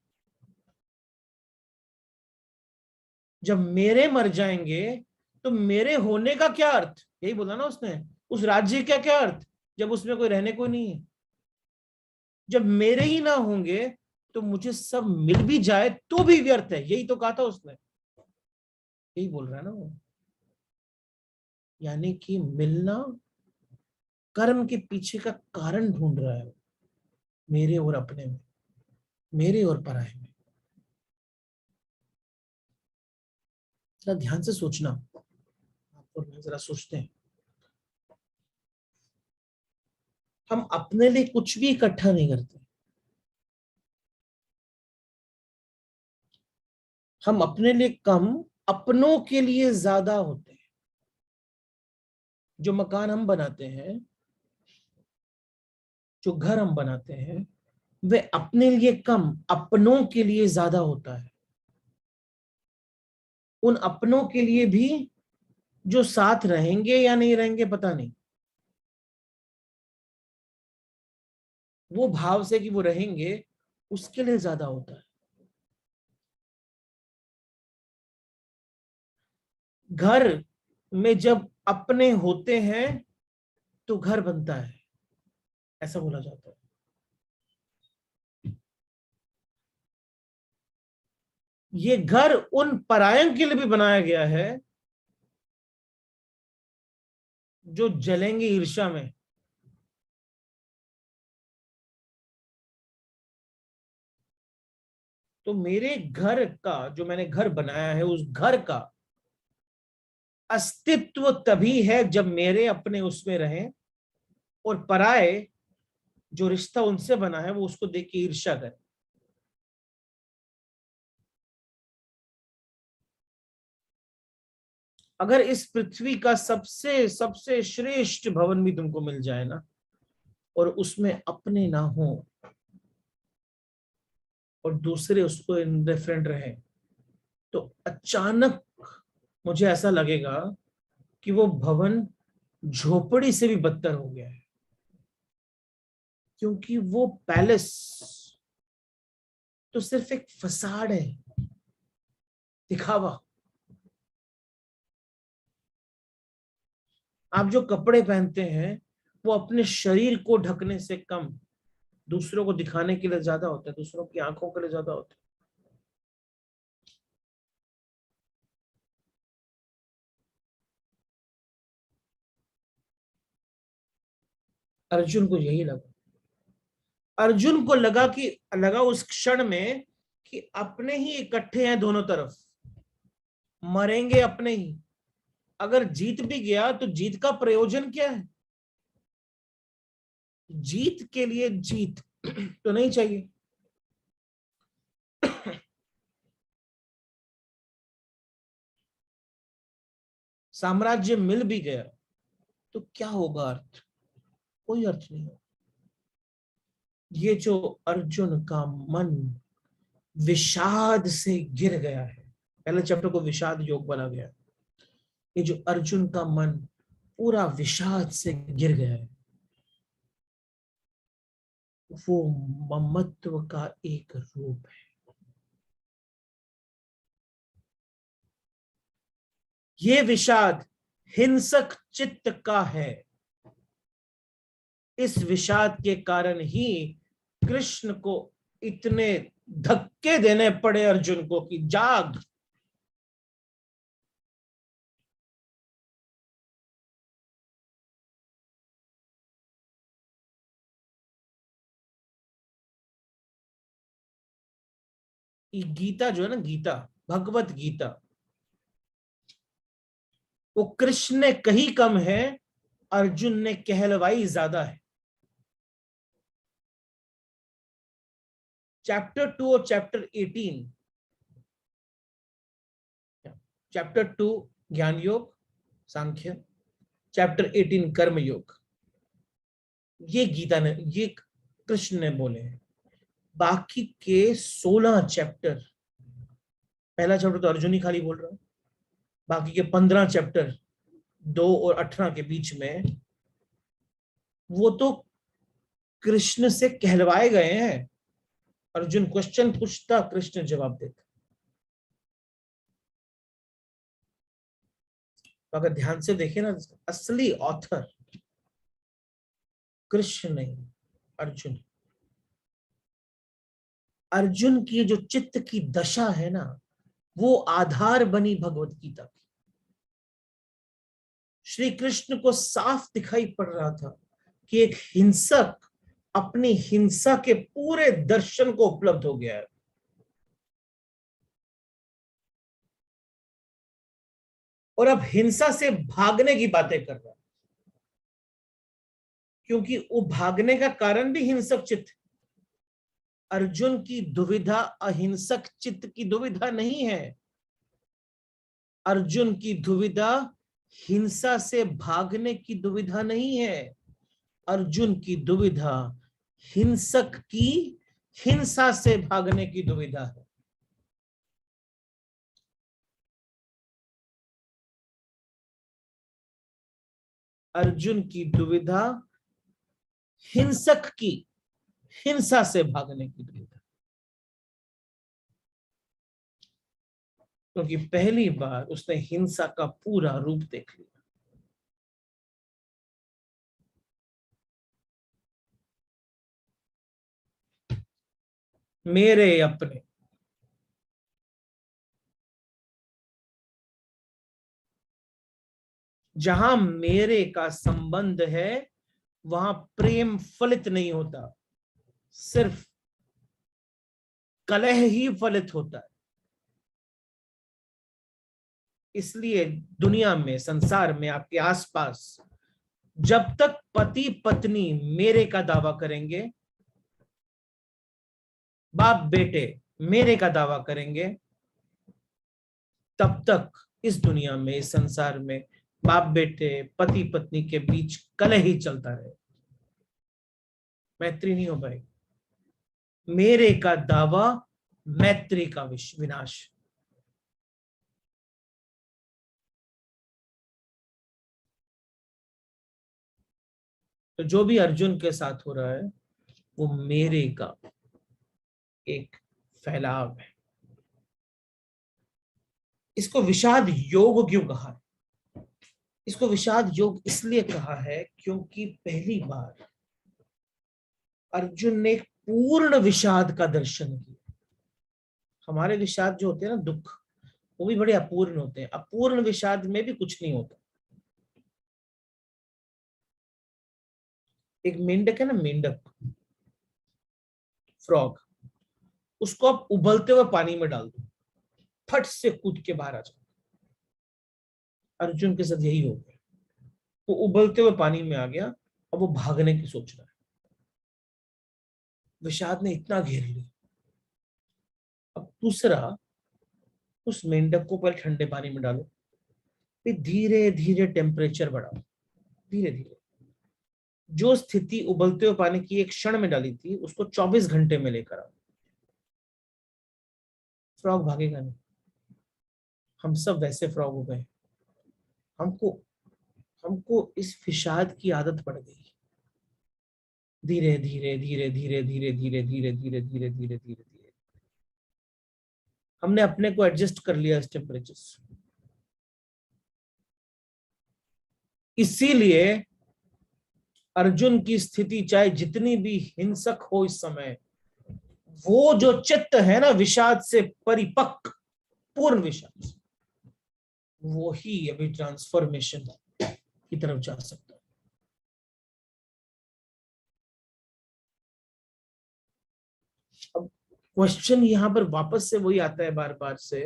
जब मेरे मर जाएंगे तो मेरे होने का क्या अर्थ, यही बोला ना उसने, उस राज्य का क्या अर्थ जब उसमें कोई रहने को नहीं है। जब मेरे ही ना होंगे तो मुझे सब मिल भी जाए तो भी व्यर्थ है, यही तो कहा था उसने, यही बोल रहा है ना वो। यानी कि मिलना, कर्म के पीछे का कारण ढूंढ रहा है, मेरे और अपने में, मेरे और पराये में। जरा ध्यान से सोचना, आप और मैं जरा सोचते हैं। हम अपने लिए कुछ भी इकट्ठा नहीं करते, हम अपने लिए कम, अपनों के लिए ज्यादा होते हैं। जो मकान हम बनाते हैं, जो घर हम बनाते हैं, वे अपने लिए कम, अपनों के लिए ज्यादा होता है। उन अपनों के लिए भी जो साथ रहेंगे या नहीं रहेंगे पता नहीं, वो भाव से कि वो रहेंगे, उसके लिए ज्यादा होता है। घर में जब अपने होते हैं तो घर बनता है, ऐसा बोला जाता है। ये घर उन परायों के लिए भी बनाया गया है जो जलेंगे ईर्ष्या में। तो मेरे घर का, जो मैंने घर बनाया है, उस घर का अस्तित्व तभी है जब मेरे अपने उसमें रहें और पराये जो रिश्ता उनसे बना है वो उसको देख के ईर्ष्या करे। अगर इस पृथ्वी का सबसे सबसे श्रेष्ठ भवन भी तुमको मिल जाए ना, और उसमें अपने ना हो और दूसरे उसको इंडिफरेंट रहे, तो अचानक मुझे ऐसा लगेगा कि वो भवन झोपड़ी से भी बदतर हो गया है। क्योंकि वो पैलेस तो सिर्फ एक फसाड है, दिखावा। आप जो कपड़े पहनते हैं वो अपने शरीर को ढकने से कम दूसरों को दिखाने के लिए ज्यादा होता है, दूसरों की आंखों के लिए ज्यादा होता है। अर्जुन को यही लगा, अर्जुन को लगा उस क्षण में कि अपने ही इकट्ठे हैं दोनों तरफ, मरेंगे अपने ही। अगर जीत भी गया तो जीत का प्रयोजन क्या है? जीत के लिए जीत तो नहीं चाहिए। साम्राज्य मिल भी गया तो क्या होगा अर्थ? कोई अर्थ नहीं होगा। ये जो अर्जुन का मन विषाद से गिर गया है, पहले चैप्टर को विषाद योग बोला गया, ये जो अर्जुन का मन पूरा विषाद से गिर गया है, वो ममत्व का एक रूप है। ये विषाद हिंसक चित्त का है। इस विषाद के कारण ही कृष्ण को इतने धक्के देने पड़े अर्जुन को कि जाग। ये गीता जो है ना, गीता, भगवत गीता, वो कृष्ण ने कही कम है, अर्जुन ने कहलवाई ज्यादा है। चैप्टर 2 और चैप्टर 18, चैप्टर 2 ज्ञान योग सांख्य, चैप्टर 18 कर्म योग, ये गीता ने, ये कृष्ण ने बोले हैं। बाकी के 16 चैप्टर, पहला चैप्टर तो अर्जुन ही खाली बोल रहा है, बाकी के 15 चैप्टर 2 और 18 के बीच में, वो तो कृष्ण से कहलवाए गए हैं। अर्जुन क्वेश्चन पूछता, कृष्ण जवाब देता। तो अगर ध्यान से देखें ना, असली ऑथर कृष्ण नहीं, अर्जुन। अर्जुन की जो चित्त की दशा है ना, वो आधार बनी भगवत गीता की। श्री कृष्ण को साफ दिखाई पड़ रहा था कि एक हिंसक अपनी हिंसा के पूरे दर्शन को उपलब्ध हो गया है, और अब हिंसा से भागने की बातें कर रहा है, क्योंकि वो भागने का कारण भी हिंसक चित्त। अर्जुन की दुविधा अहिंसक चित्त की दुविधा नहीं है, अर्जुन की दुविधा हिंसा से भागने की दुविधा नहीं है, अर्जुन की दुविधा हिंसक की हिंसा से भागने की दुविधा है। अर्जुन की दुविधा हिंसक की हिंसा से भागने की दुविधा, क्योंकि पहली बार उसने हिंसा का पूरा रूप देख लिया। मेरे अपने, जहां मेरे का संबंध है, वहां प्रेम फलित नहीं होता, सिर्फ कलह ही फलित होता है। इसलिए दुनिया में, संसार में, आपके आसपास, जब तक पति पत्नी मेरे का दावा करेंगे, बाप बेटे मेरे का दावा करेंगे, तब तक इस दुनिया में, इस संसार में बाप बेटे, पति पत्नी के बीच कलह ही चलता रहे, मैत्री नहीं हो पाएगी। मेरे का दावा, मैत्री का विनाश। तो जो भी अर्जुन के साथ हो रहा है, वो मेरे का एक फैलाव है। इसको विषाद योग क्यों कहा है? इसको विषाद योग इसलिए कहा है क्योंकि पहली बार अर्जुन ने पूर्ण विषाद का दर्शन किया। हमारे विषाद जो होते हैं ना, दुख, वो भी बड़े अपूर्ण होते हैं। अपूर्ण विषाद में भी कुछ नहीं होता। एक मेंढक है ना, मेंढक, फ्रॉग, उसको आप उबलते हुए पानी में डाल दो, फट से कूद के बाहर आ जाए। अर्जुन के साथ यही हो गया, वो उबलते हुए पानी में आ गया, अब वो भागने की सोच रहा है। विषाद ने इतना घेर लिया। अब दूसरा, उस मेंढक को पहले ठंडे पानी में डालो, फिर धीरे धीरे टेम्परेचर बढ़ाओ, धीरे धीरे। जो स्थिति उबलते हुए पानी की एक क्षण में डाली थी, उसको 24 घंटे में लेकर आओ, फ्रॉग भागेगा नहीं। हम सब वैसे फ्रॉग हो गए। हमको हमको इस फिसाद की आदत पड़ गई। धीरे धीरे धीरे धीरे धीरे धीरे धीरे धीरे धीरे धीरे धीरे धीरे हमने अपने को एडजस्ट कर लिया इस टेम्परेचर से। इसीलिए अर्जुन की स्थिति चाहे जितनी भी हिंसक हो इस समय, वो जो चित्त है ना विषाद से परिपक्व, पूर्ण विषाद, वो ही अभी ट्रांसफॉर्मेशन की तरफ जा सकता है। अब क्वेश्चन यहां पर वापस से वही आता है बार बार से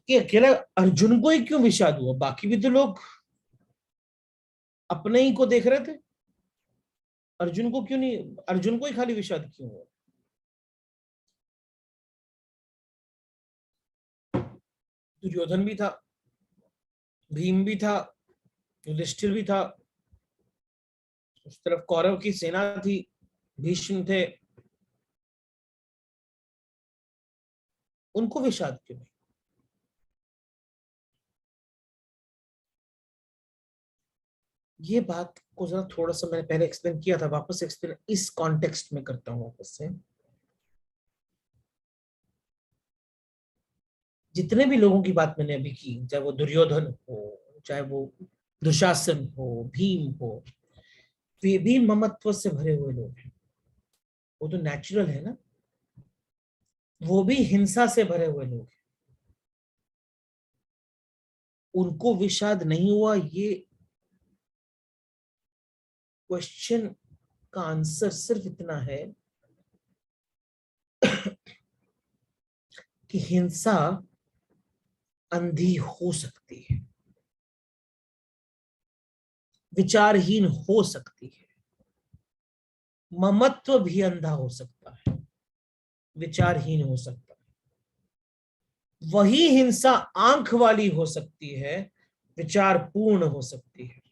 कि अकेला अर्जुन को ही क्यों विषाद हुआ, बाकी भी तो लोग अपने ही को देख रहे थे, अर्जुन को क्यों नहीं, अर्जुन को ही खाली विषाद क्यों हुआ? दुर्योधन भी था, भीम भी था, युधिष्ठिर भी था, उस तरफ कौरव की सेना थी, भीष्म थे, उनको विषाद क्यों नहीं? ये बात को जरा थोड़ा सा मैंने पहले एक्सप्लेन किया था, वापस एक्सप्लेन इस कॉन्टेक्स्ट में करता हूं वापस से। जितने भी लोगों की बात मैंने अभी की, चाहे वो दुर्योधन हो, चाहे वो दुशासन हो, भीम हो, वे भी ममत्व से भरे हुए लोग हैं, वो तो नेचुरल है ना, वो भी हिंसा से भरे हुए लोग हैं, उनको विषाद नहीं हुआ, ये क्वेश्चन का आंसर सिर्फ इतना है कि हिंसा अंधी हो सकती है, विचारहीन हो सकती है, ममत्व भी अंधा हो सकता है, विचारहीन हो सकता है। वही हिंसा आंख वाली हो सकती है, विचारपूर्ण हो सकती है।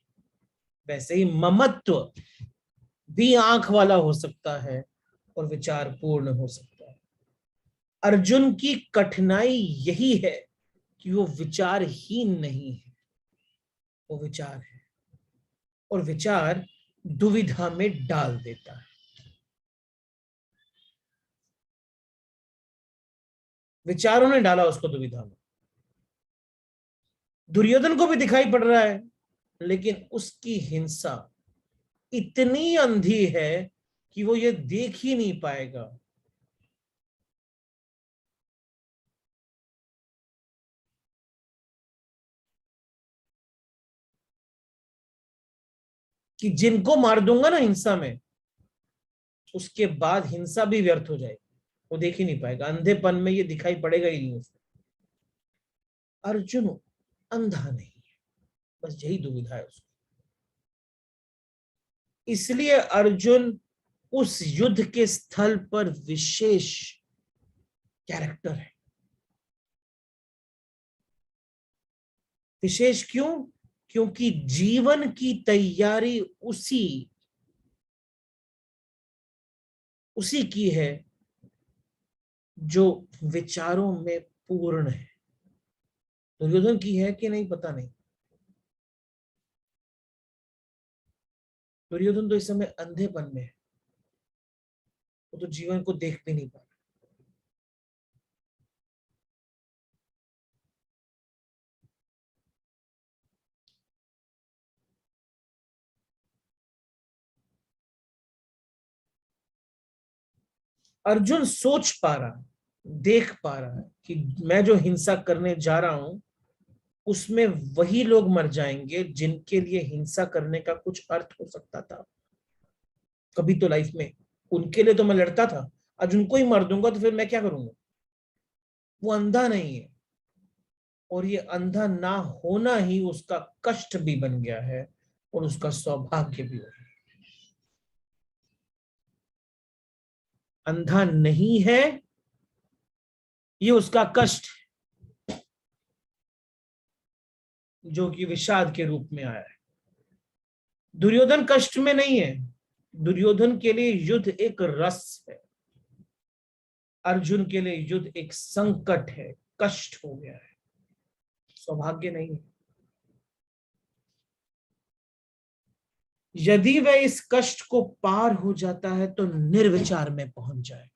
वैसे ही ममत्व भी आंख वाला हो सकता है और विचारपूर्ण हो सकता है। अर्जुन की कठिनाई यही है कि वो विचारहीन नहीं है, वो विचार है, और विचार दुविधा में डाल देता है। विचारों ने डाला उसको दुविधा में। दुर्योधन को भी दिखाई पड़ रहा है, लेकिन उसकी हिंसा इतनी अंधी है कि वो ये देख ही नहीं पाएगा कि जिनको मार दूंगा ना हिंसा में, उसके बाद हिंसा भी व्यर्थ हो जाएगी, वो देख ही नहीं पाएगा, अंधेपन में ये दिखाई पड़ेगा ही नहीं उसको। अर्जुन अंधा नहीं है, बस यही दुविधा है उसको। इसलिए अर्जुन उस युद्ध के स्थल पर विशेष कैरेक्टर है। विशेष क्यों? क्योंकि जीवन की तैयारी उसी उसी की है जो विचारों में पूर्ण है। दुर्योधन की है कि नहीं पता नहीं, दुर्योधन तो इस समय अंधेपन में है, वो तो जीवन को देख भी नहीं पा रहा। अर्जुन सोच पा रहा है, देख पा रहा है कि मैं जो हिंसा करने जा रहा हूं उसमें वही लोग मर जाएंगे जिनके लिए हिंसा करने का कुछ अर्थ हो सकता था कभी तो लाइफ में। उनके लिए तो मैं लड़ता था, आज उनको ही मार दूंगा तो फिर मैं क्या करूंगा? वो अंधा नहीं है, और ये अंधा ना होना ही उसका कष्ट भी बन गया है और उसका सौभाग्य भी है। अंधा नहीं है, ये उसका कष्ट जो कि विषाद के रूप में आया है। दुर्योधन कष्ट में नहीं है, दुर्योधन के लिए युद्ध एक रस है, अर्जुन के लिए युद्ध एक संकट है, कष्ट हो गया है, सौभाग्य नहीं है। यदि वह इस कष्ट को पार हो जाता है तो निर्विचार में पहुंच जाए,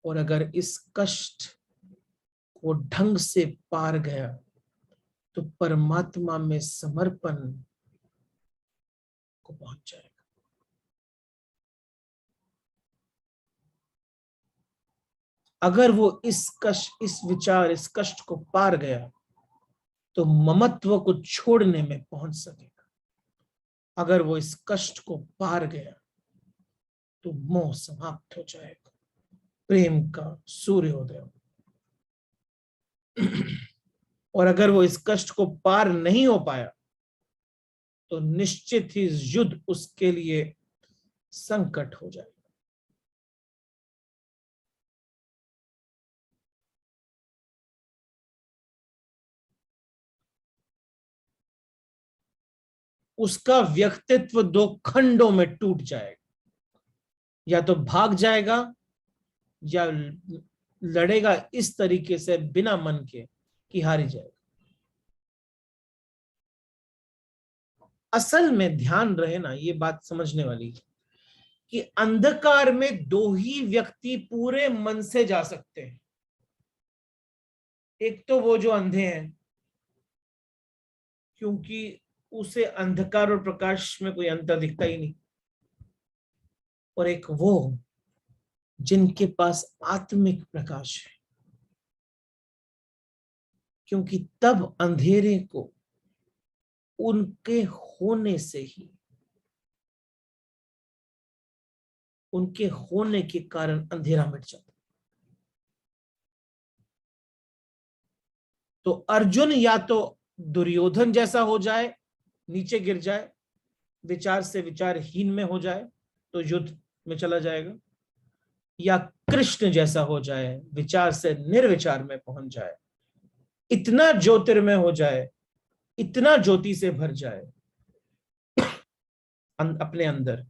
और अगर इस कष्ट को ढंग से पार गया तो परमात्मा में समर्पण को पहुंच जाएगा। अगर वो इस कष्ट, इस विचार, इस कष्ट को पार गया तो ममत्व को छोड़ने में पहुंच सकेगा। अगर वो इस कष्ट को पार गया तो मोह समाप्त हो जाएगा, प्रेम का सूर्योदय हो। और अगर वो इस कष्ट को पार नहीं हो पाया तो निश्चित ही युद्ध उसके लिए संकट हो जाएगा। उसका व्यक्तित्व दो खंडों में टूट जाएगा, या तो भाग जाएगा या लड़ेगा इस तरीके से बिना मन के कि हारी जाएगा। असल में ध्यान रहे ना, ये बात समझने वाली है कि अंधकार में दो ही व्यक्ति पूरे मन से जा सकते हैं। एक तो वो जो अंधे हैं, क्योंकि उसे अंधकार और प्रकाश में कोई अंतर दिखता ही नहीं, और एक वो जिनके पास आत्मिक प्रकाश है, क्योंकि तब अंधेरे को उनके होने से ही, उनके होने के कारण अंधेरा मिट जाता। तो अर्जुन या तो दुर्योधन जैसा हो जाए, नीचे गिर जाए, विचार से विचारहीन में हो जाए तो युद्ध में चला जाएगा, या कृष्ण जैसा हो जाए, विचार से निर्विचार में पहुंच जाए, इतना ज्योतिर्मय हो जाए, इतना ज्योति से भर जाए अपने अंदर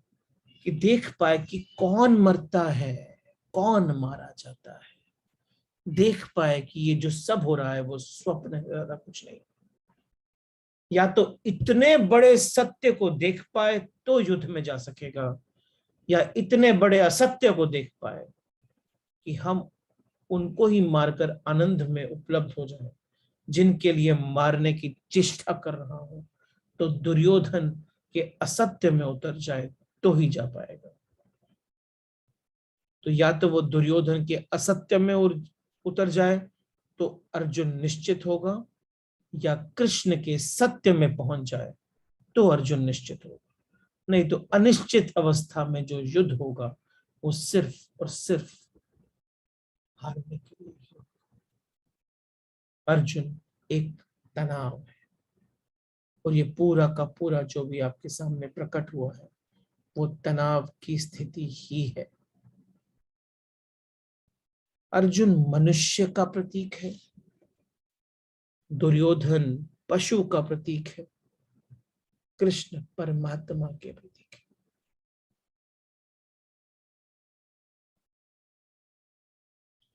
कि देख पाए कि कौन मरता है, कौन मारा जाता है, देख पाए कि ये जो सब हो रहा है वो स्वप्न है, ज्यादा कुछ नहीं। या तो इतने बड़े सत्य को देख पाए तो युद्ध में जा सकेगा, या इतने बड़े असत्य को देख पाए कि हम उनको ही मारकर आनंद में उपलब्ध हो जाए जिनके लिए मारने की चेष्टा कर रहा हूं, तो दुर्योधन के असत्य में उतर जाए तो ही जा पाएगा। तो या तो वो दुर्योधन के असत्य में उतर जाए तो अर्जुन निश्चित होगा, या कृष्ण के सत्य में पहुंच जाए तो अर्जुन निश्चित होगा। नहीं तो अनिश्चित अवस्था में जो युद्ध होगा वो सिर्फ और सिर्फ हारने के लिए। अर्जुन एक तनाव है, और ये पूरा का पूरा जो भी आपके सामने प्रकट हुआ है वो तनाव की स्थिति ही है। अर्जुन मनुष्य का प्रतीक है, दुर्योधन पशु का प्रतीक है, कृष्ण परमात्मा के प्रतीक है।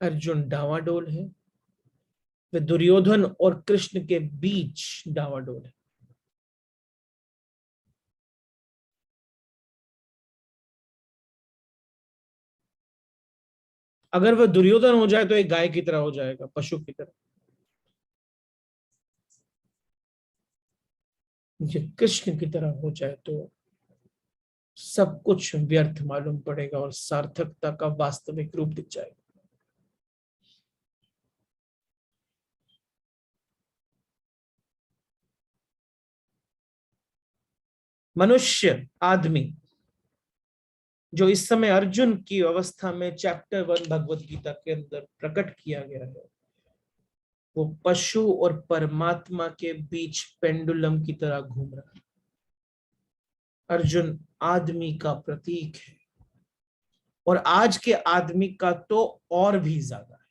अर्जुन डावाडोल है, वे दुर्योधन और कृष्ण के बीच डावाडोल है। अगर वह दुर्योधन हो जाए तो एक गाय की तरह हो जाएगा, पशु की तरह। ये कृष्ण की तरह हो जाए तो सब कुछ व्यर्थ मालूम पड़ेगा और सार्थकता का वास्तविक रूप दिख जाएगा। मनुष्य, आदमी, जो इस समय अर्जुन की अवस्था में चैप्टर 1 भगवत गीता के अंदर प्रकट किया गया है, वो पशु और परमात्मा के बीच पेंडुलम की तरह घूम रहा है। अर्जुन आदमी का प्रतीक है, और आज के आदमी का तो और भी ज्यादा है।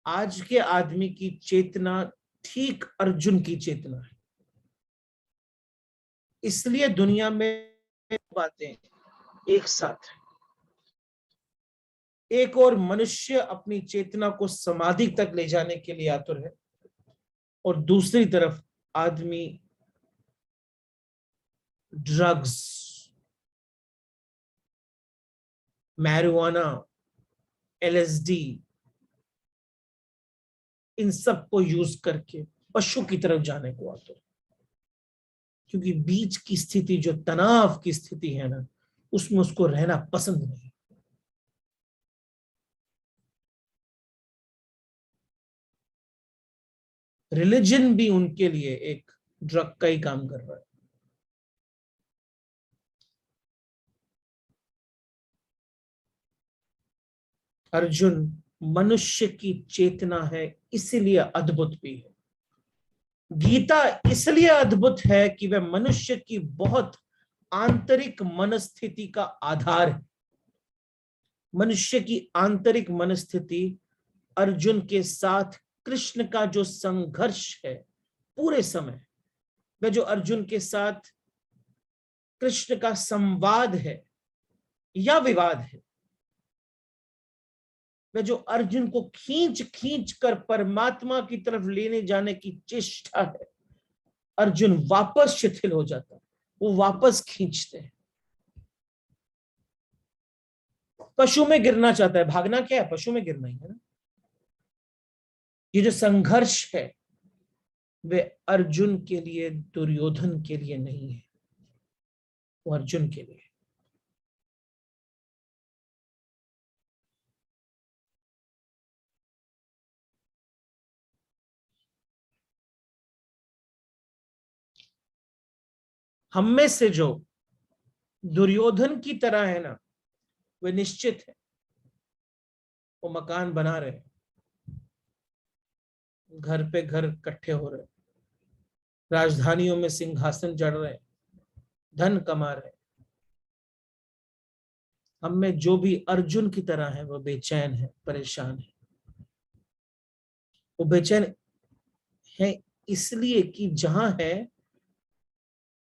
आज के आदमी की चेतना ठीक अर्जुन की चेतना है। इसलिए दुनिया में बातें एक साथ है। एक और मनुष्य अपनी चेतना को समाधि तक ले जाने के लिए आतुर है, और दूसरी तरफ आदमी ड्रग्स, मैरिजुआना, एलएसडी, इन सब को यूज करके पशु की तरफ जाने को आतुर है। क्योंकि बीच की स्थिति जो तनाव की स्थिति है ना, उसमें उसको रहना पसंद नहीं। रिलीजन भी उनके लिए एक ड्रग का ही काम कर रहा है। अर्जुन मनुष्य की चेतना है, इसलिए अद्भुत भी है। गीता इसलिए अद्भुत है कि वह मनुष्य की बहुत आंतरिक मनस्थिति का आधार है। मनुष्य की आंतरिक मनस्थिति, अर्जुन के साथ कृष्ण का जो संघर्ष है पूरे समय, वह जो अर्जुन के साथ कृष्ण का संवाद है या विवाद है, वह जो अर्जुन को खींच खींच कर परमात्मा की तरफ लेने जाने की चेष्टा है, अर्जुन वापस शिथिल हो जाता है, वो वापस खींचते हैं। पशु में गिरना चाहता है, भागना क्या है, पशु में गिरना ही है ना। ये जो संघर्ष है वे अर्जुन के लिए, दुर्योधन के लिए नहीं है, वो अर्जुन के लिए। हम में से जो दुर्योधन की तरह है ना, वे निश्चित है, वो मकान बना रहे, घर पे घर इकट्ठे हो रहे, राजधानियों में सिंहासन जड़ रहे, धन कमा रहे। हम में जो भी अर्जुन की तरह है वो बेचैन है, परेशान है। वो बेचैन है इसलिए कि जहां है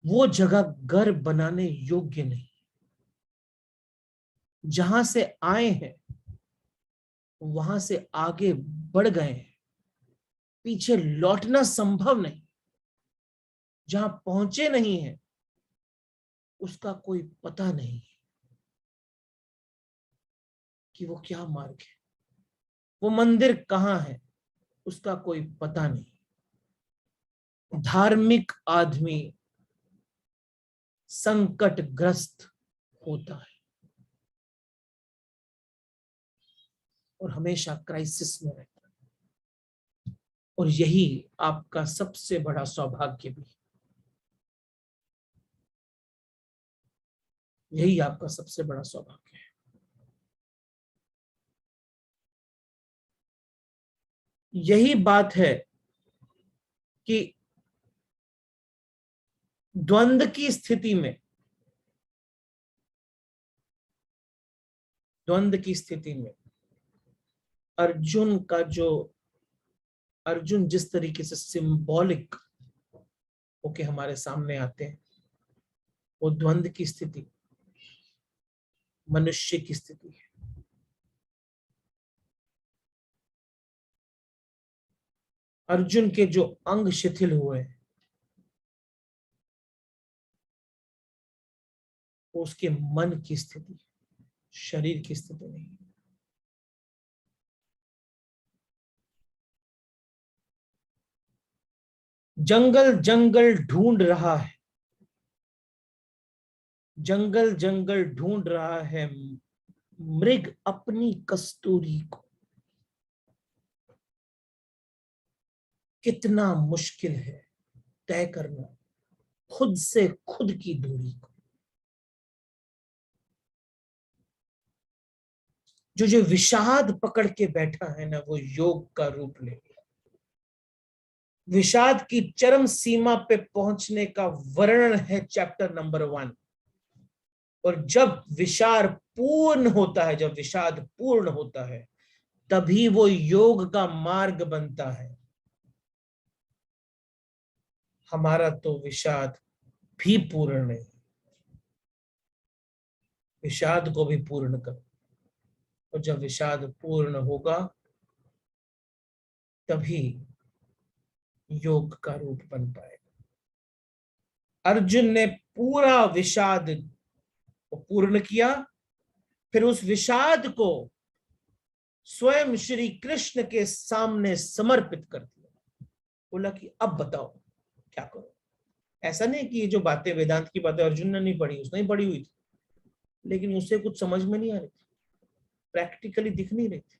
वो जगह घर बनाने योग्य नहीं। जहां से आए हैं वहां से आगे बढ़ गए हैं, पीछे लौटना संभव नहीं। जहां पहुंचे नहीं है उसका कोई पता नहीं कि वो क्या मार्ग है, वो मंदिर कहाँ है, उसका कोई पता नहीं। धार्मिक आदमी संकटग्रस्त होता है और हमेशा क्राइसिस में रहता है। और यही आपका सबसे बड़ा सौभाग्य भी, यही आपका सबसे बड़ा सौभाग्य है। यही बात है कि द्वंद की स्थिति में, द्वंद की स्थिति में अर्जुन का जो, अर्जुन जिस तरीके से सिंबॉलिक होके हमारे सामने आते हैं, वो द्वंद की स्थिति मनुष्य की स्थिति है। अर्जुन के जो अंग शिथिल हुए हैं वो उसके मन की स्थिति, शरीर की स्थिति नहीं। जंगल जंगल ढूंढ रहा है, जंगल जंगल ढूंढ रहा है मृग अपनी कस्तूरी को। कितना मुश्किल है तय करना खुद से खुद की दूरी को। जो जो विषाद पकड़ के बैठा है ना, वो योग का रूप ले लिया। विषाद की चरम सीमा पे पहुंचने का वर्णन है चैप्टर नंबर 1। और जब विषाद पूर्ण होता है, जब विषाद पूर्ण होता है, तभी वो योग का मार्ग बनता है। हमारा तो विषाद भी पूर्ण नहीं, विषाद को भी पूर्ण करो। और जब विषाद पूर्ण होगा तभी योग का रूप बन पाएगा। अर्जुन ने पूरा विषाद को पूर्ण किया, फिर उस विषाद को स्वयं श्री कृष्ण के सामने समर्पित कर दिया। बोला कि अब बताओ क्या करो। ऐसा नहीं कि ये जो बातें, वेदांत की बातें अर्जुन ने नहीं पढ़ी, उसने ही पढ़ी हुई थी, लेकिन उसे कुछ समझ में नहीं आ रही थी, प्रैक्टिकली दिख नहीं रही थी,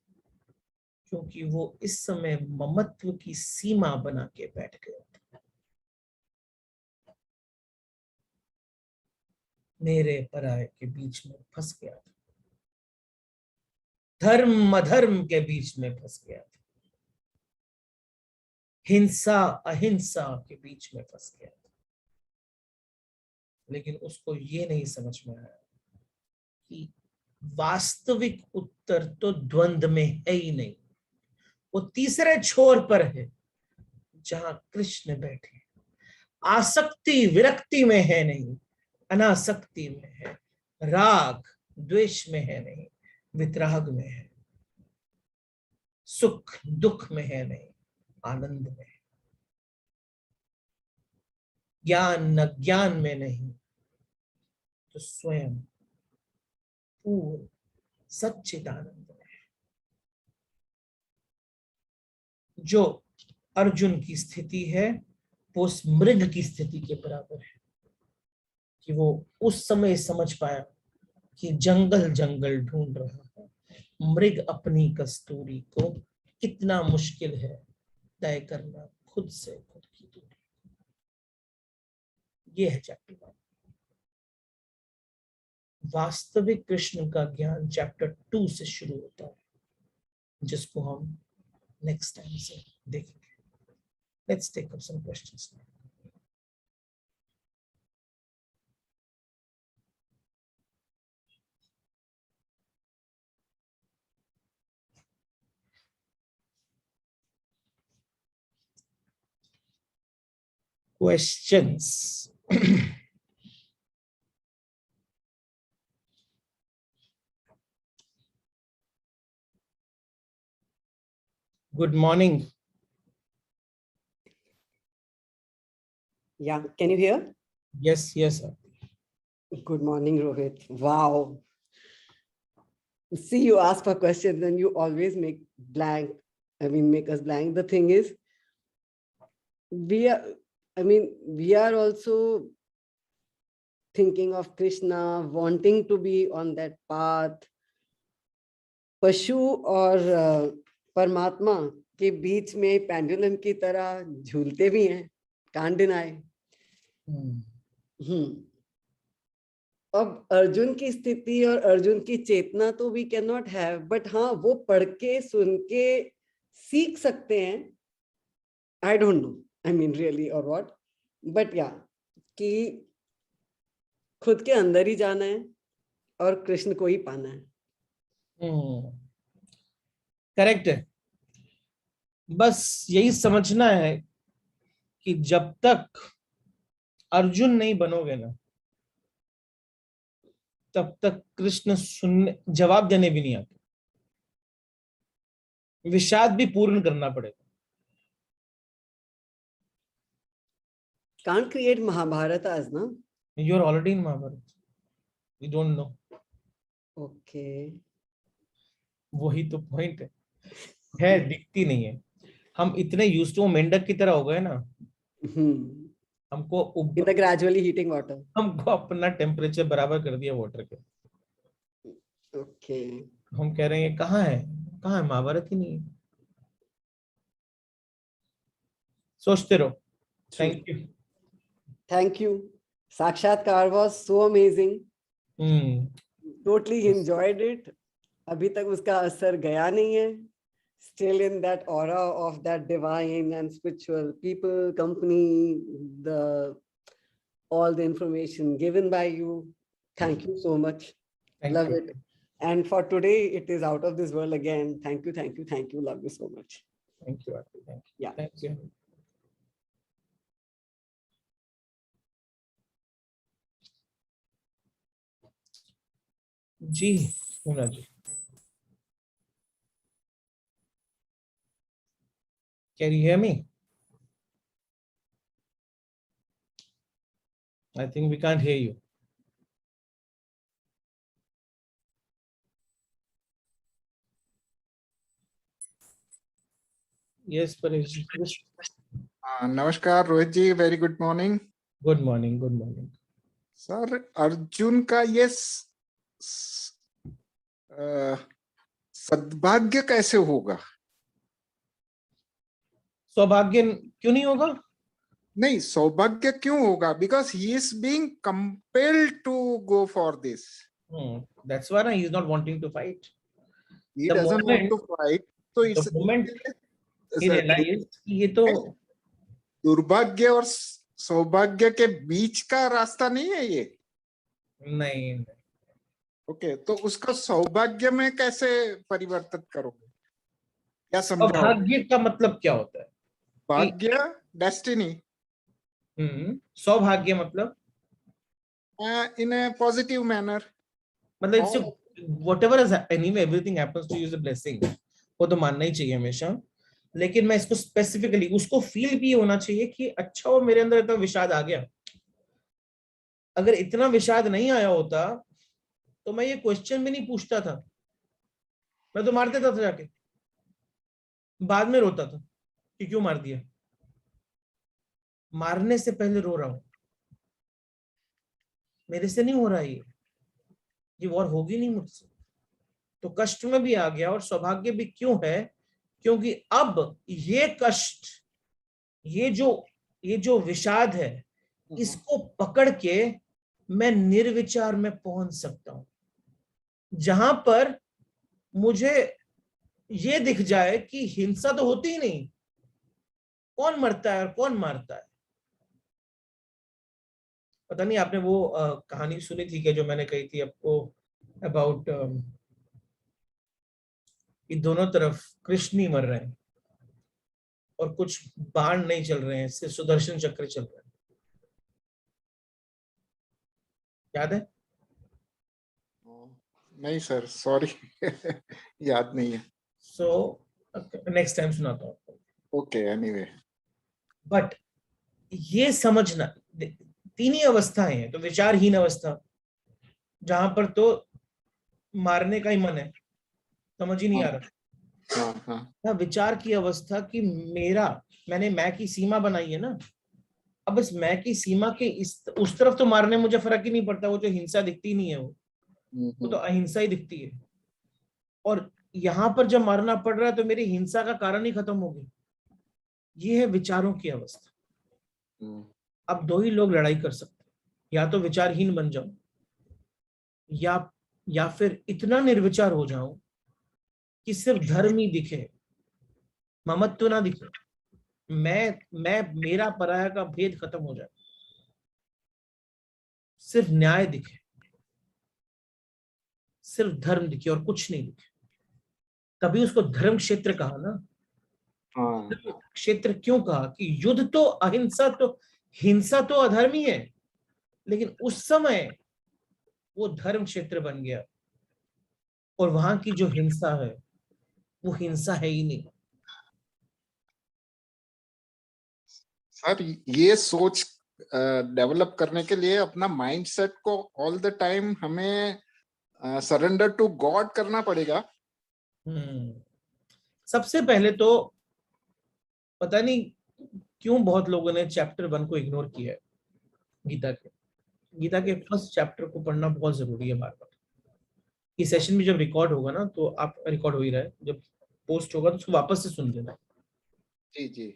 क्योंकि वो इस समय ममत्व की सीमा बना के बैठ गया था। मेरे पराये के बीच में फंस गया था। धर्म अधर्म के बीच में फंस गया था, हिंसा अहिंसा के बीच में फंस गया था। लेकिन उसको ये नहीं समझ में आया कि वास्तविक उत्तर तो द्वंद्व में है ही नहीं, वो तीसरे छोर पर है जहां कृष्ण बैठे। आसक्ति विरक्ति में है नहीं, अनासक्ति में है, राग द्वेष में है नहीं, वितराग में है, सुख दुख में है नहीं, आनंद में है, ज्ञान अज्ञान में नहीं, तो स्वयं पूर्ण सच्चिदानंद में है। जो अर्जुन की स्थिति है वो उस मृग की स्थिति के बराबर है कि वो उस समय समझ पाया कि जंगल जंगल ढूंढ रहा है, मृग अपनी कस्तूरी को कितना मुश्किल है तय करना खुद से खुद की दूरी। ये है चैप्टर 1। वास्तविक कृष्ण का ज्ञान चैप्टर 2 से शुरू होता है, जिसको हम नेक्स्ट टाइम से देखेंगे। Let's take up some questions now. Questions. Good morning. Yeah, can you hear? Yes, sir. Good morning, Rohit. Wow. See, you ask for questions and you always make make us blank. The thing is, we are also thinking of Krishna, wanting to be on that path. पशु और परमात्मा के बीच में pendulum की तरह झूलते भी हैं, can't deny. अब अर्जुन की स्थिति और अर्जुन की चेतना तो we can not have, but हाँ वो पढ़ के सुन के सीख सकते हैं. I don't know, I mean really और व्हाट, बट या कि खुद के अंदर ही जाना है और कृष्ण को ही पाना है. करेक्ट है. बस यही समझना है कि जब तक अर्जुन नहीं बनोगे ना, तब तक कृष्ण सुनने जवाब देने भी नहीं आते. विषाद भी पूर्ण करना पड़ेगा. Can't create Mahabharata as na? You are already in Mahabharata. You don't know. Okay. वही तो पॉइंट है, दिखती नहीं है. हम इतने यूज्ड टू मेंढक की तरह हो गए ना, हमको In the gradually heating water. हमको अपना टेम्परेचर बराबर कर दिया वाटर के. Okay. हम कह रहे हैं कहाँ है महाभारत ही नहीं है. सोचते रहो. Thank you. साक्षात्कार was so amazing. Totally enjoyed it. अभी तक उसका असर गया नहीं है. Still in that aura of that divine and spiritual people, company, all the information given by you. Thank you so much. Love it. And for today, it is out of this world again. Thank you. Love you so much. Thank you. Yeah. Thank you. Ji Poona ji, can you hear me? I think we can't hear you. Yes, Paresh. नमस्कार Rohit ji, very good morning. Good morning. Sir, Arjun का ये सद्भाग्य कैसे होगा? सौभाग्य क्यों नहीं होगा? नहीं, सौभाग्य क्यों होगा? Because he is being compelled to go for this. That's why he is not wanting to fight. he The doesn't want moment- to fight. So the it's moment he sir, realized कि ये तो दुर्भाग्य और सौभाग्य के बीच का रास्ता नहीं है ये. नहीं, ओके, तो उसका सौभाग्य में कैसे परिवर्तित करोगे? क्या समझाओ? सौभाग्य का मतलब क्या होता है? भाग्य, डेस्टिनी, सौभाग्य मतलब in a positive manner. मतलब it's whatever is anyway everything happens to you is a blessing, वो तो मानना ही चाहिए हमेशा। लेकिन मैं इसको स्पेसिफिकली उसको फील भी होना चाहिए कि अच्छा वो मेरे अंदर इतना विषाद आ गया। अगर इतना विषाद नहीं आया होता तो मैं ये क्वेश्चन भी नहीं पूछता था, मैं तो मार देता था जाके, बाद में रोता था कि क्यों मार दिया। मारने से पहले रो रहा हूं, मेरे से नहीं हो रहा ये वॉर होगी नहीं मुझसे, तो कष्ट में भी आ गया। और सौभाग्य भी क्यों है? क्योंकि अब ये कष्ट, ये जो विषाद है, इसको पकड़ के मैं निर्विचार में पहुंच सकता हूं, जहां पर मुझे ये दिख जाए कि हिंसा तो होती ही नहीं, कौन मरता है और कौन मारता है। पता नहीं आपने वो कहानी सुनी थी क्या जो मैंने कही थी आपको अबाउट कि दोनों तरफ कृष्ण ही मर रहे हैं और कुछ बाण नहीं चल रहे हैं, सिर्फ सुदर्शन चक्र चल रहे हैं, याद है? नहीं सर, सॉरी, याद नहीं है। सो नेक्स्ट टाइम सुनाता हूँ। Okay, anyway. बट ये समझना, तीन ही अवस्थाएं हैं। तो विचारहीन अवस्था, जहां पर तो मारने का ही मन है, समझ ही नहीं आ रहा। हाँ हाँ, ना विचार की अवस्था कि मैंने मैं की सीमा बनाई है ना, अब इस मैं की सीमा के उस तरफ तो मारने मुझे फर्क ही नहीं पड़ता, वो जो हिंसा दिखती नहीं है वो तो अहिंसा ही दिखती है। और यहाँ पर जब मारना पड़ रहा है तो मेरी हिंसा का कारण ही खत्म हो गया। ये है विचारों की अवस्था। अब दो ही लोग लड़ाई कर सकते हैं, या तो विचारहीन बन जाओ या फिर इतना निर्विचार हो जाओ कि सिर्फ धर्म ही दिखे, ममत्व ना दिखे, मैं मेरा पराया का भेद खत्म हो जाए, सिर्फ न्याय दिखे, सिर्फ धर्म दिखे और कुछ नहीं दिखे। तभी उसको धर्म क्षेत्र कहा ना। क्षेत्र क्यों कहा? कि युद्ध तो अहिंसा, तो हिंसा तो अधर्म ही है, लेकिन उस समय वो धर्म क्षेत्र बन गया और वहां की जो हिंसा है वो हिंसा है ही नहीं। सर, ये सोच डेवलप करने के लिए अपना माइंडसेट को ऑल द टाइम हमें सरेंडर टू गॉड करना पड़ेगा। सबसे पहले तो पता नहीं क्यों बहुत लोगों ने चैप्टर 1 को इग्नोर किया है। गीता के फर्स्ट चैप्टर को पढ़ना बहुत जरूरी है बार बार। ये सेशन भी जब रिकॉर्ड होगा ना, तो आप रिकॉर्ड हो ही रहा है, जब पोस्ट होगा तो उसको वापस से सुन लेना। जी जी,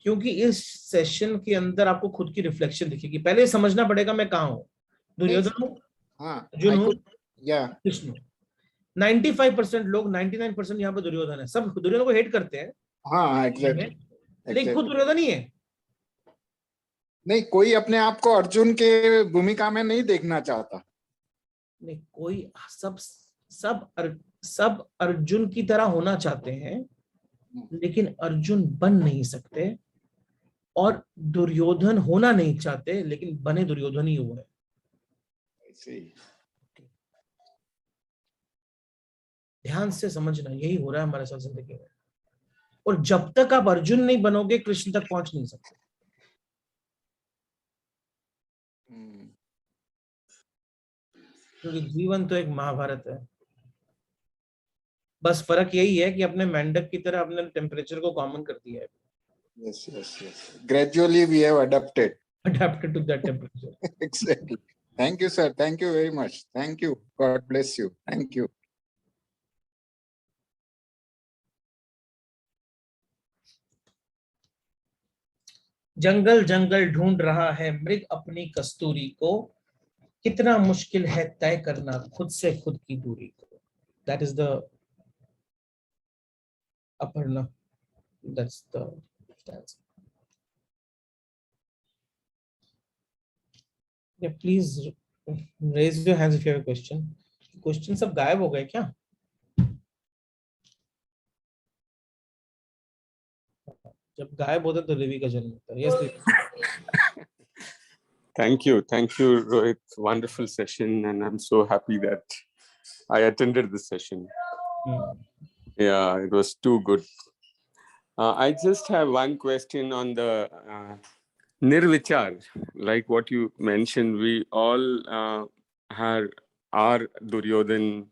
क्योंकि इस सेशन के अंदर आपको खुद की रिफ्लेक्शन दिखेगी। पहले समझना पड़ेगा मैं कहाँ हूँ, दुर्योधन हूँ, हाँ, अर्जुन हूँ, या कृष्ण हूँ। 95% लोग, 99% यहाँ पे दुर्योधन है। सब दुर्योधन को हेट करते हैं, हाँ, एग्जैक्टली, लेकिन खुद दुर्योधन ही है। नहीं, कोई अपने आप को अर्जुन के भूमिका में नहीं देखना चाहता। नहीं, कोई सब अर्जुन की तरह होना चाहते हैं, लेकिन अर्जुन बन नहीं सकते। और दुर्योधन होना नहीं चाहते, लेकिन बने दुर्योधन ही हुए। ध्यान से समझना, यही हो रहा है हमारे साथ जिंदगी में। और जब तक आप अर्जुन नहीं बनोगे, कृष्ण तक पहुंच नहीं सकते। क्योंकि जीवन तो एक महाभारत है। बस फर्क यही है कि अपने मेंढक की तरह अपने टेम्परेचर को कॉमन कर दिया है। Yes, yes, yes. Gradually we have adapted. Adapted to that temperature. Exactly. Thank you, sir. Thank you very much. Thank you. God bless you. Thank you. जंगल जंगल ढूंढ रहा है मृग अपनी कस्तूरी को, कितना मुश्किल है तय करना खुद से खुद की दूरी को। That is the Aparna. That's the answer. Yeah, please raise your hands if you have a question. Question सब गायब हो गए क्या? जब गायब होते तो रवि का जन्म होता है. Yes. Thank you, Rohit. Wonderful session, and I'm so happy that I attended this session. Yeah, it was too good. I just have one question on the Nirvichar, like what you mentioned. We all are Duryodhan.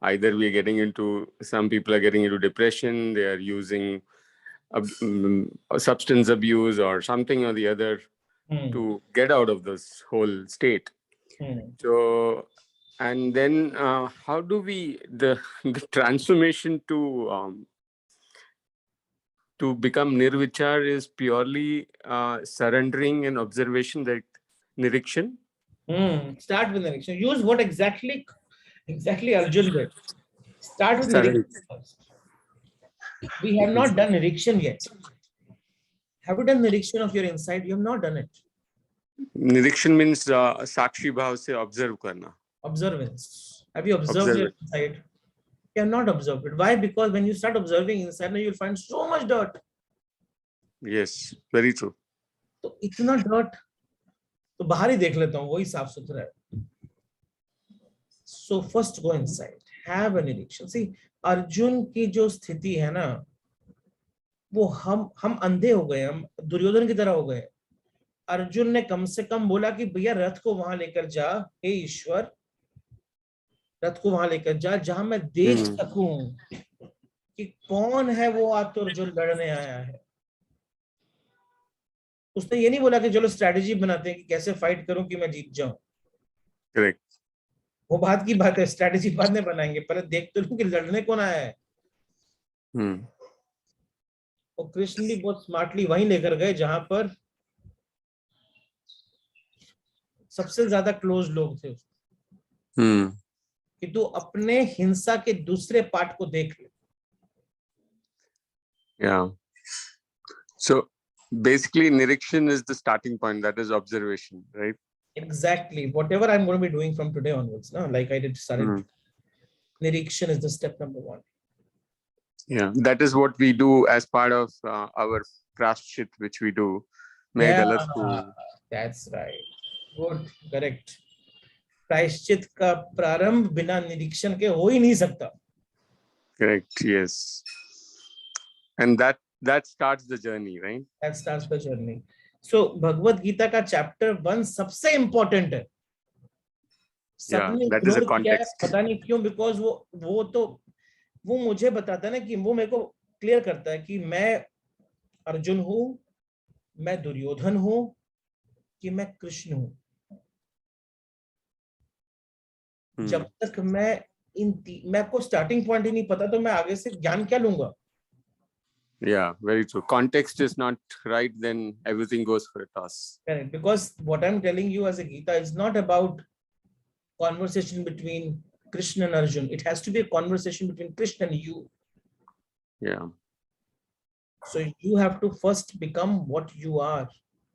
Either we are getting into, some people are getting into depression, they are using substance abuse or something or the other to get out of this whole state. So, and then how do we, the transformation to become Nirvichar is purely surrendering and observation, that Nirikshan? Start with Nirikshan. Use what exactly Arjun did. Start with Nirikshan first. We have not done Nirikshan yet. Have you done Nirikshan of your inside? You have not done it. Nirikshan means Sakshi Bhav se observe karna. Observance. Have you observed your inside? You have not observed it. Why? Because when you start observing inside, you'll find so much dirt. Yes, very true. तो इतना dirt तो बाहर ही देख लेता हूँ, वही साफ सुथरा है. So first go inside. Have an Nirikshan. See, Arjun की जो स्थिति है ना, वो हम अंधे हो गए, हम दुर्योधन की तरह हो गए. अर्जुन ने कम से कम बोला कि भैया रथ को वहां लेकर जा, हे ईश्वर, रथ को वहां लेकर जा जहां मैं देख सकूं कि कौन है वो आतुर जो लड़ने आया है. उसने ये नहीं बोला कि चलो स्ट्रैटेजी बनाते हैं कि कैसे फाइट करूं कि मैं जीत जाऊं. करेक्ट. वो बात की बात है, स्ट्रैटेजी बाद में बनाएंगे, पहले देख तो लूं कि लड़ने कौन आया है. और कृष्ण भी बहुत स्मार्टली वहीं लेकर गए जहां पर सबसे ज्यादा क्लोज लोग थे कि तू अपने हिंसा के दूसरे पार्ट को देख ले. Yeah. So basically Nirikshan is the starting point, that is observation, right? Exactly. Whatever I'm going to be doing from today onwards, no? Like I did started. Nirikshan is the step number 1. Yeah, that is what we do as part of our prashchit, which we do. That's right. Good, correct. प्रायश्चित का प्रारंभ बिना निरीक्षण के हो ही नहीं सकता. Correct, yes. And that starts the journey, right? That starts the journey. So Bhagavad Gita का chapter 1 सबसे important है. Yeah, that is a context. पता नहीं क्यों, because वो मुझे बताता है ना कि वो मेरे को क्लियर करता है कि मैं अर्जुन हूं, मैं दुर्योधन हूं, कि मैं कृष्ण हूं. जब तक मैं को स्टार्टिंग पॉइंट ही नहीं पता तो मैं आगे से ज्ञान क्या लूंगा. Yeah, very true. Context is not right, then everything goes for a toss. Correct. Because what I'm telling you as a Gita is not about conversation between Krishna and Arjun. It has to be a conversation between Krishna and you. Yeah. So you have to first become what you are.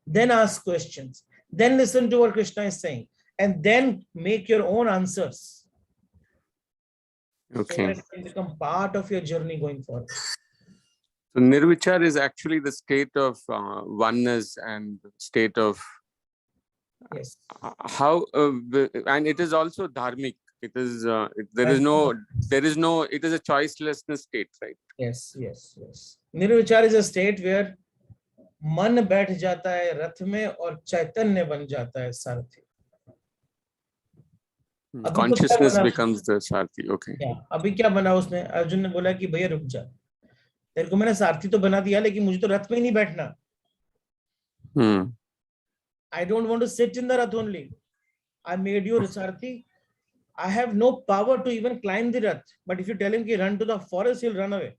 Then ask questions. Then listen to what Krishna is saying. And then make your own answers. Okay. So that it can become part of your journey going forward. So Nirvichar is actually the state of oneness and state of how, and it is also dharmic. It is there is no it is a choicelessness state, right? Yes. Nirvichar is a state where मन बैठ जाता है रथ में और चैतन्य बन जाता है सारथी. Consciousness becomes the Sarathi. Okay. अभी क्या बना उसने? अर्जुन ने बोला कि भैया रुक जा, तेरे को मैंने सारथी तो बना दिया लेकिन मुझे तो रथ में ही नहीं बैठना. I don't want to sit in the rath only. I made you Sarathy. I have no power to even climb the rath. But if you tell him to run to the forest, he'll run away.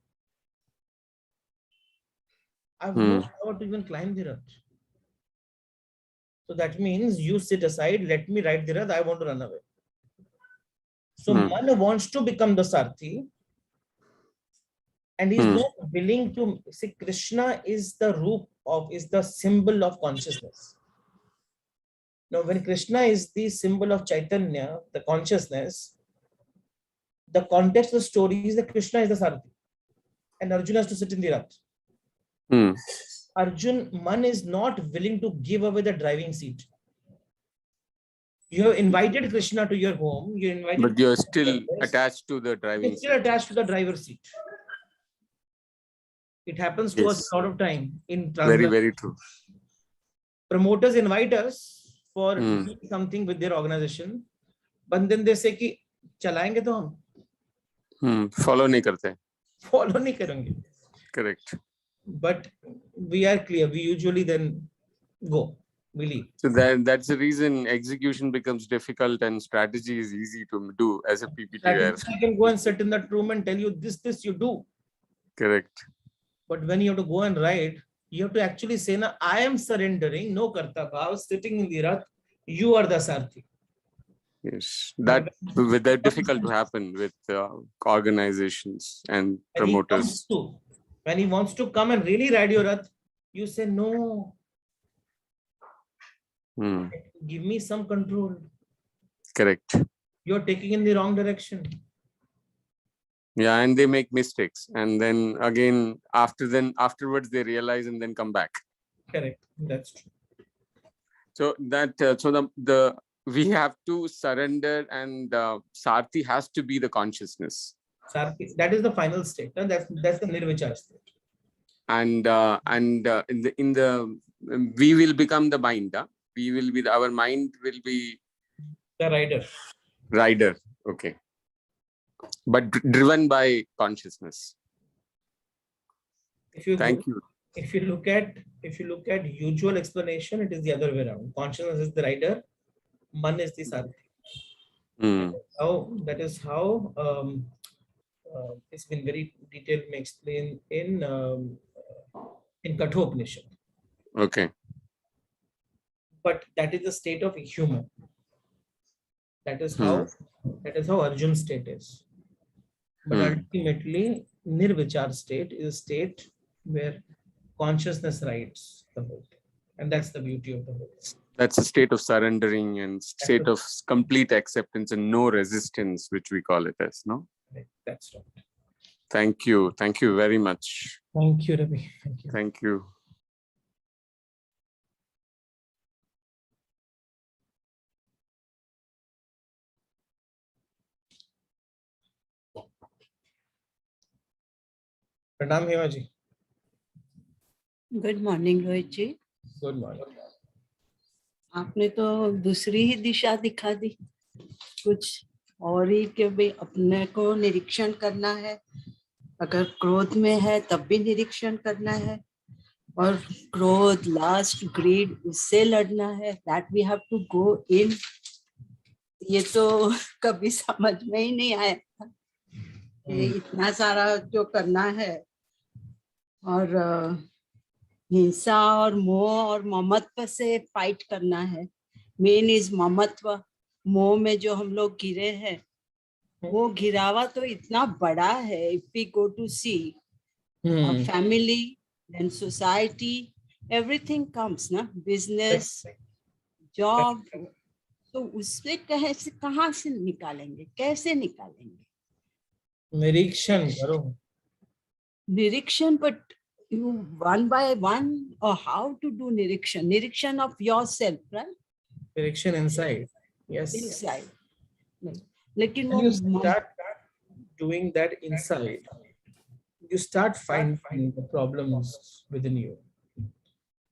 I have no power to even climb the rath. So that means you sit aside, let me ride the rath, I want to run away. So Man wants to become the Sarathy. and he's not willing to see. Krishna is the root of, is the symbol of consciousness. Now, when Krishna is the symbol of Chaitanya, the consciousness, the context of the story is that Krishna is the Sarathi, and Arjuna has to sit in the Rath. Man is not willing to give away the driving seat. You have invited Krishna to your home. But you're still attached to the driving seat. Still attached to the driver's seat. It happens to us a lot of time in translation. Very, very true. Promoters invite us for something with their organization, but then they say कि चलाएंगे तो हम follow नहीं करते. Follow नहीं करेंगे. Correct. But we are clear. We usually then go. We leave. So that's the reason execution becomes difficult and strategy is easy to do as a PPT. I can go and sit in that room and tell you this you do. Correct. But when you have to go and write, you have to actually say, "Na, I am surrendering, no karta bhav, sitting in the Rath, you are the Sarthi." Yes, that difficult to happen with organizations and promoters. When he wants to come and really ride your Rath, you say, "No, give me some control." Correct. You're taking in the wrong direction. Yeah, and they make mistakes, and then again afterwards they realize and then come back. Correct. That's true. So that we have to surrender, and Sarthi has to be the consciousness. Sarthi, that is the final state. No? That's the Nirvichar state. And in the we will become the mind. We will be our mind will be the rider. Rider. Okay. But driven by consciousness. Thank you. If you look at usual explanation, it is the other way around. Consciousness is the rider, man is the Sarthi. That is how it's been very detailed explained in Kathopanishad. Okay. But that is the state of a human. That is how Arjun's state is. But ultimately, Nirvichar state is a state where consciousness rides the whole thing. And that's the beauty of the whole thing. That's a state of surrendering and state of complete acceptance and no resistance, which we call it as, no? That's right. Thank you. Thank you very much. Thank you, Ravi. Thank you. Thank you. Pranam Hema ji. Good morning Rohit ji. Good morning. आपने तो दूसरी ही दिशा दिखा दी, कुछ और ही कि भाई अपने को निरीक्षण करना है, अगर क्रोध में है तब भी निरीक्षण करना है, और क्रोध, लास्ट, ग्रीड, उससे लड़ना है. That we have to go in. ये तो कभी समझ में ही नहीं आया था, ये इतना सारा जो करना है. और हिंसा और मोह और ममत्व से फाइट करना है. मेन इज ममत्व. मोह में जो हम लोग गिरे हैं, वो गिरावा तो इतना बड़ा है. If we go to see family then society, everything comes ना, बिजनेस, जॉब. तो उससे कहाँ से निकालेंगे, कैसे निकालेंगे? निरीक्षण करो. Nirikshan, but you one by one, or how to do nirikshan? Nirikshan of yourself, right? Nirikshan inside. Yes. Inside. Lekin you start doing that inside, you start finding the problems within you.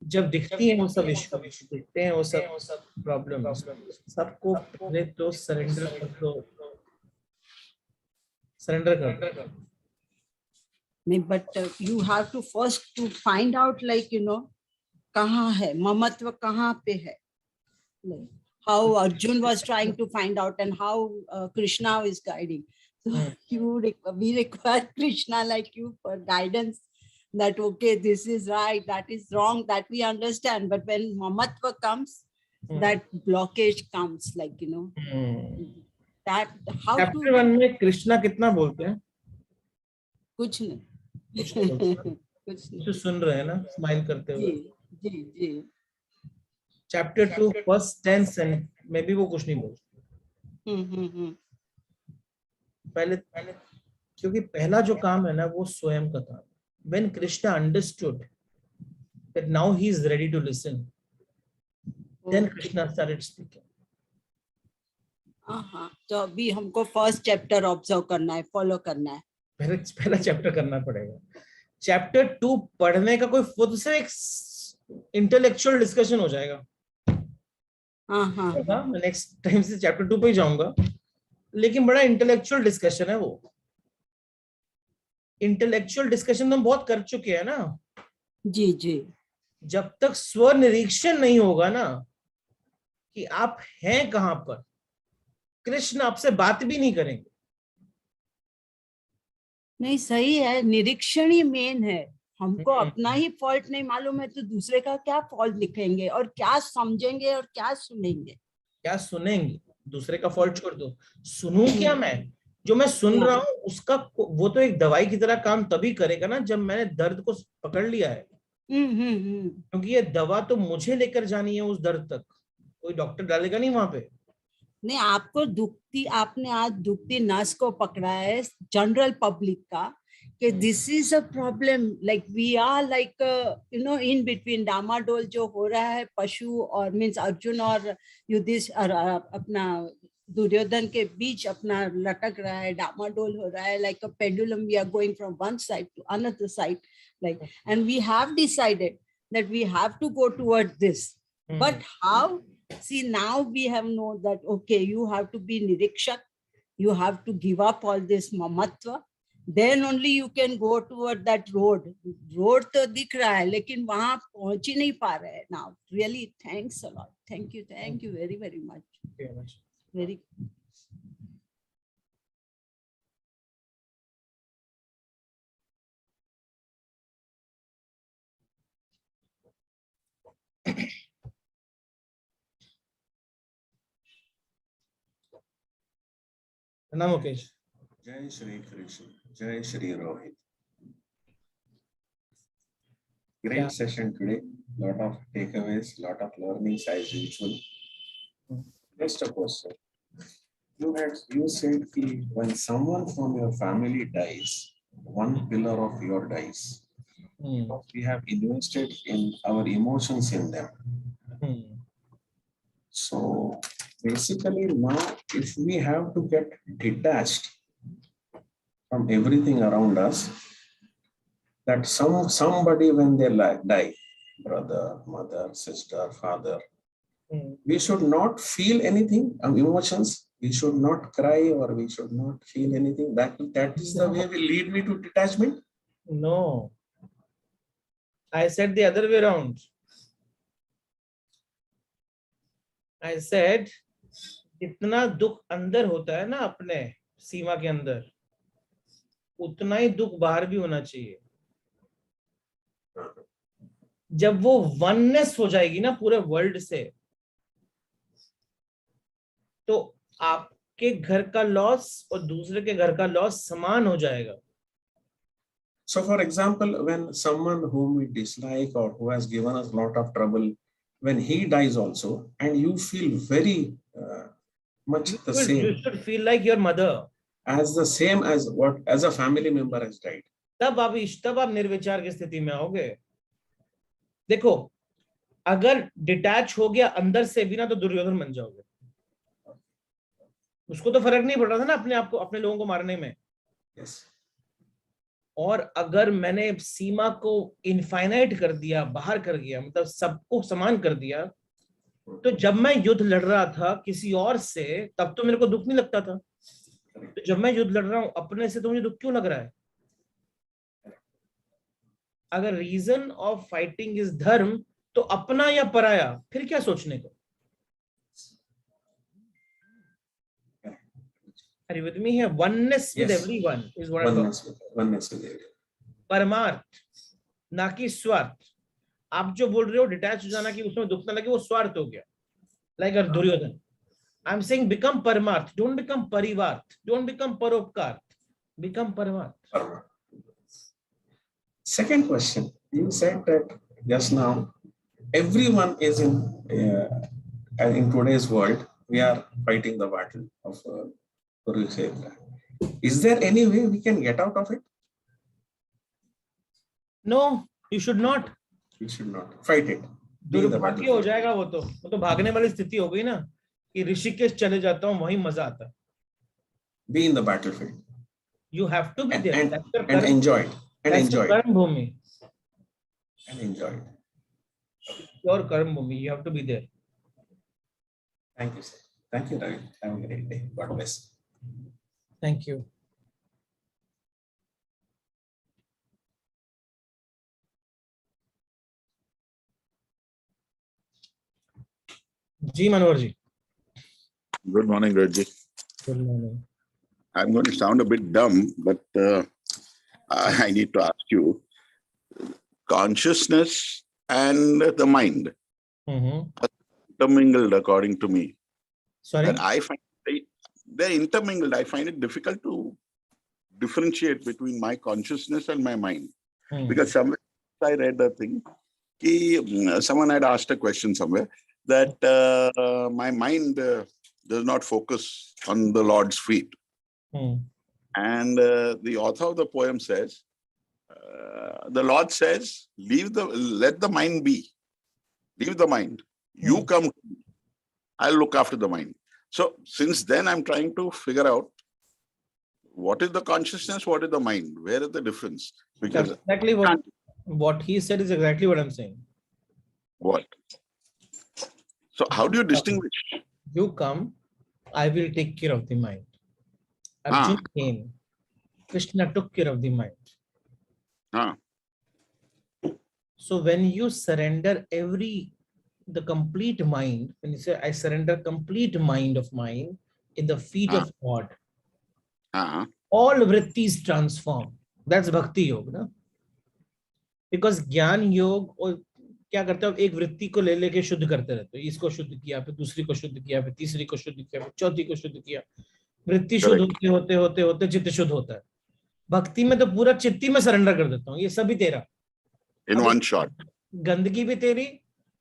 जब दिखती हैं वो सब issue, दिखते हैं वो सब problems, सबको पहले तो सरेंडर कर दो. But you have to first to find out, like, you know, कहाँ है ममत्व, कहाँ पे है. Like how Arjun was trying to find out, and how Krishna is guiding. So we require Krishna like you for guidance, that okay, this is right, that is wrong, that we understand. But when mamatva comes, that blockage comes, like, you know. that how Chapter 1 में कृष्णा कितना बोलते हैं? कुछ नहीं. कुछ नहीं बोल सकता। कुछ नहीं। जो सुन रहे हैं ना स्माइल करते जी हुए। जी जी। चैप्टर 2 फर्स्ट 10 सेंट में भी वो कुछ नहीं बोल सकते। हम्म। पहले क्योंकि पहला जो काम है ना वो स्वयं का काम। When Krishna understood that now he is ready to listen, then okay. Krishna started speaking. हाँ, तो अभी हमको फर्स्ट चैप्टर ऑब्जर्व करना है, फॉलो करना है। पहला चैप्टर करना पड़ेगा। चैप्टर 2 पढ़ने का कोई खुद से एक इंटेलेक्चुअल डिस्कशन हो जाएगा। हाँ। मैं नेक्स्ट टाइम से चैप्टर 2 पे ही जाऊंगा, लेकिन बड़ा इंटेलेक्चुअल डिस्कशन है वो। इंटेलेक्चुअल डिस्कशन तो हम बहुत कर चुके हैं ना। जी जी। जब तक स्व निरीक्षण नहीं होगा ना कि आप हैं कहां पर, कृष्ण आपसे बात भी नहीं करेंगे। नहीं, सही है, निरीक्षण ही मेन है। हमको अपना ही फॉल्ट नहीं मालूम है तो दूसरे का क्या फॉल्ट दिखेंगे और क्या समझेंगे और क्या सुनेंगे। क्या सुनेंगे? दूसरे का फॉल्ट छोड़ दो, सुनूं क्या मैं? जो मैं सुन रहा हूं उसका वो तो एक दवाई की तरह काम तभी करेगा ना जब मैंने दर्द को पकड़ लिया है। क्योंकि ये दवा तो मुझे लेकर जानी है उस दर्द तक, कोई डॉक्टर डालेगा नहीं वहां पे। नहीं, आपने आज दुखती नस को पकड़ा है जनरल पब्लिक का कि this is a problem, like we are like in between, डामाडोल जो हो रहा है पशु और मीन्स अर्जुन और युधिष्ठिर अपना दुर्योधन के बीच अपना लटक रहा है, डामाडोल हो रहा है, like a pendulum we are going from one side to another side, like, and we have decided that we have to go toward this, but how? See, now we have known that, okay, you have to be nirikshak, you have to give up all this mamatva, then only you can go toward that road. Road तो दिख रहा है लेकिन वहां पहुंच ही नहीं पा रहे हैं. Now really thanks a lot, thank you very much, very. ना मुकेश। जय श्री कृष्ण, जय Shri Rohit. Great session today. Lot of takeaways, lot of learnings as usual. Just a question. You said that when someone from your family dies, one pillar of your dies. We have invested in our emotions in them. So basically now if we have to get detached from everything around us, that somebody when they die, brother, mother, sister, father, we should not feel anything, emotions. We should not cry or we should not feel anything. That is the way will lead me to detachment. No, I said the other way around. I said जितना दुख अंदर होता है ना अपने सीमा के अंदर, उतना ही दुख बाहर भी होना चाहिए. जब वो वननेस हो जाएगी ना पूरे वर्ल्ड से, तो आपके घर का लॉस और दूसरे के घर का लॉस समान हो जाएगा. So for example, when someone whom we dislike or who has given us a lot of trouble, when he dies also, and you feel very much the same. You should feel like your mother. As the same as a family member has died. तब आप निर्विचार की स्थिति में आओगे. देखो, अगर detach हो गया अंदर से भी ना तो दुर्योधन बन जाओगे. उसको तो फर्क नहीं पड़ रहा था ना अपने आप को, अपने लोगों को मारने में. Yes. और अगर मैंने सीमा को इनफाइनाइट कर दिया, बाहर कर दिया, मतलब सबको समान कर दिया, तो जब मैं युद्ध लड़ रहा था किसी और से तब तो मेरे को दुख नहीं लगता था. तो जब मैं युद्ध लड़ रहा हूं अपने से तो मुझे दुख क्यों लग रहा है? अगर रीजन ऑफ फाइटिंग इज धर्म, तो अपना या पराया, फिर क्या सोचने को? Are you with me here? Oneness with everyone is what I'm talking about. Oneness with everyone. परमार्थ, ना कि स्वार्थ. आप जो बोल रहे हो डिटैच हो जाना कि उसमें दुख ना लगे, वो स्वार्थ हो गया. Like a Duryodhan. I'm saying become परमार्थ. Don't become परिवार्थ. Don't become परोपकार. Become परमार्थ. Second question, you said that just now, everyone is in today's world, we are fighting the battle of Kurukshetra. Is there any way we can get out of it? No, you should not. We should not fight it. Be in the दुर्भाग्य हो battlefield. जाएगा वो तो भागने वाली स्थिति हो गई ना कि ऋषिकेश चले जाता हूँ वहीं मजा आता है. Be in the battlefield You have to be there. and That's your and karma. enjoy it. And That's enjoy your it. karma bhumi. And enjoy it. Your karma bhumi. You have to be there. Thank you, sir. Thank you, Ravi. Have a great day. God bless. Thank you. Ji Manohar ji. Good morning, Raji. Good morning. I'm going to sound a bit dumb, but I need to ask you, consciousness and the mind intermingled, according to me. Sorry. And I find they're intermingled. I find it difficult to differentiate between my consciousness and my mind. Because somewhere I read a thing, someone had asked a question somewhere that my mind does not focus on the Lord's feet. And the author of the poem says, the Lord says, let the mind be. Leave the mind. You come to me. I'll look after the mind. So since then, I'm trying to figure out what is the consciousness, what is the mind? Where is the difference? Because exactly what he said is exactly what I'm saying. What? So how do you distinguish? You come, I will take care of the mind. Arjun came, Krishna took care of the mind. So when you surrender the complete mind, when you say, I surrender complete mind of mine in the feet of God, all vrittis transform. That's Bhakti Yoga. Na? Because Gyan Yoga, और क्या करते हो, एक वृत्ति को ले लेके शुद्ध करते रहते हो. इसको शुद्ध किया, फिर दूसरी को शुद्ध किया, फिर तीसरी को शुद्ध किया, फिर चौथी को शुद्ध किया. वृत्ति शुद्ध होते होते चित्त शुद्ध होता है. भक्ति में तो पूरा चित्ती में सरेंडर कर देता हूँ. ये सभी तेरा. In one shot. गंदगी भी तेरी,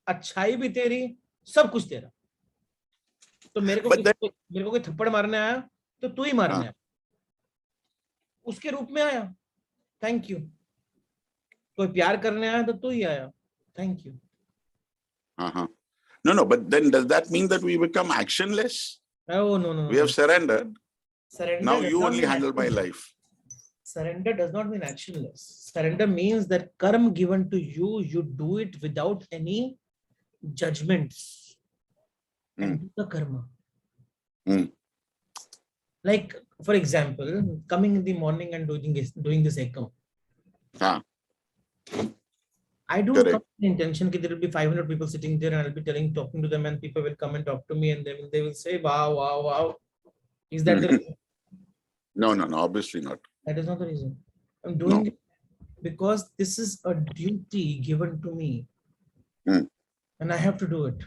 अच्छाई भी तेरी, सब कुछ तेरा. तो मेरे को कोई थप्पड़ मारने आया तो तू ही मारने आया, उसके रूप में आया, थैंक यू. कोई प्यार करने आया तो तू ही आया, thank you. No, but then does that mean that we become actionless? Oh, no. We have surrendered. Surrender now you only handle my life. Surrender does not mean actionless. Surrender means that karma given to you, you do it without any judgments. And do the karma. Like, for example, coming in the morning and doing this ekam. I don't come with the intention that there will be 500 people sitting there and I'll be talking to them, and people will come and talk to me and they will say, wow. Is that the reason? No, obviously not. That is not the reason. I'm doing it because this is a duty given to me and I have to do it.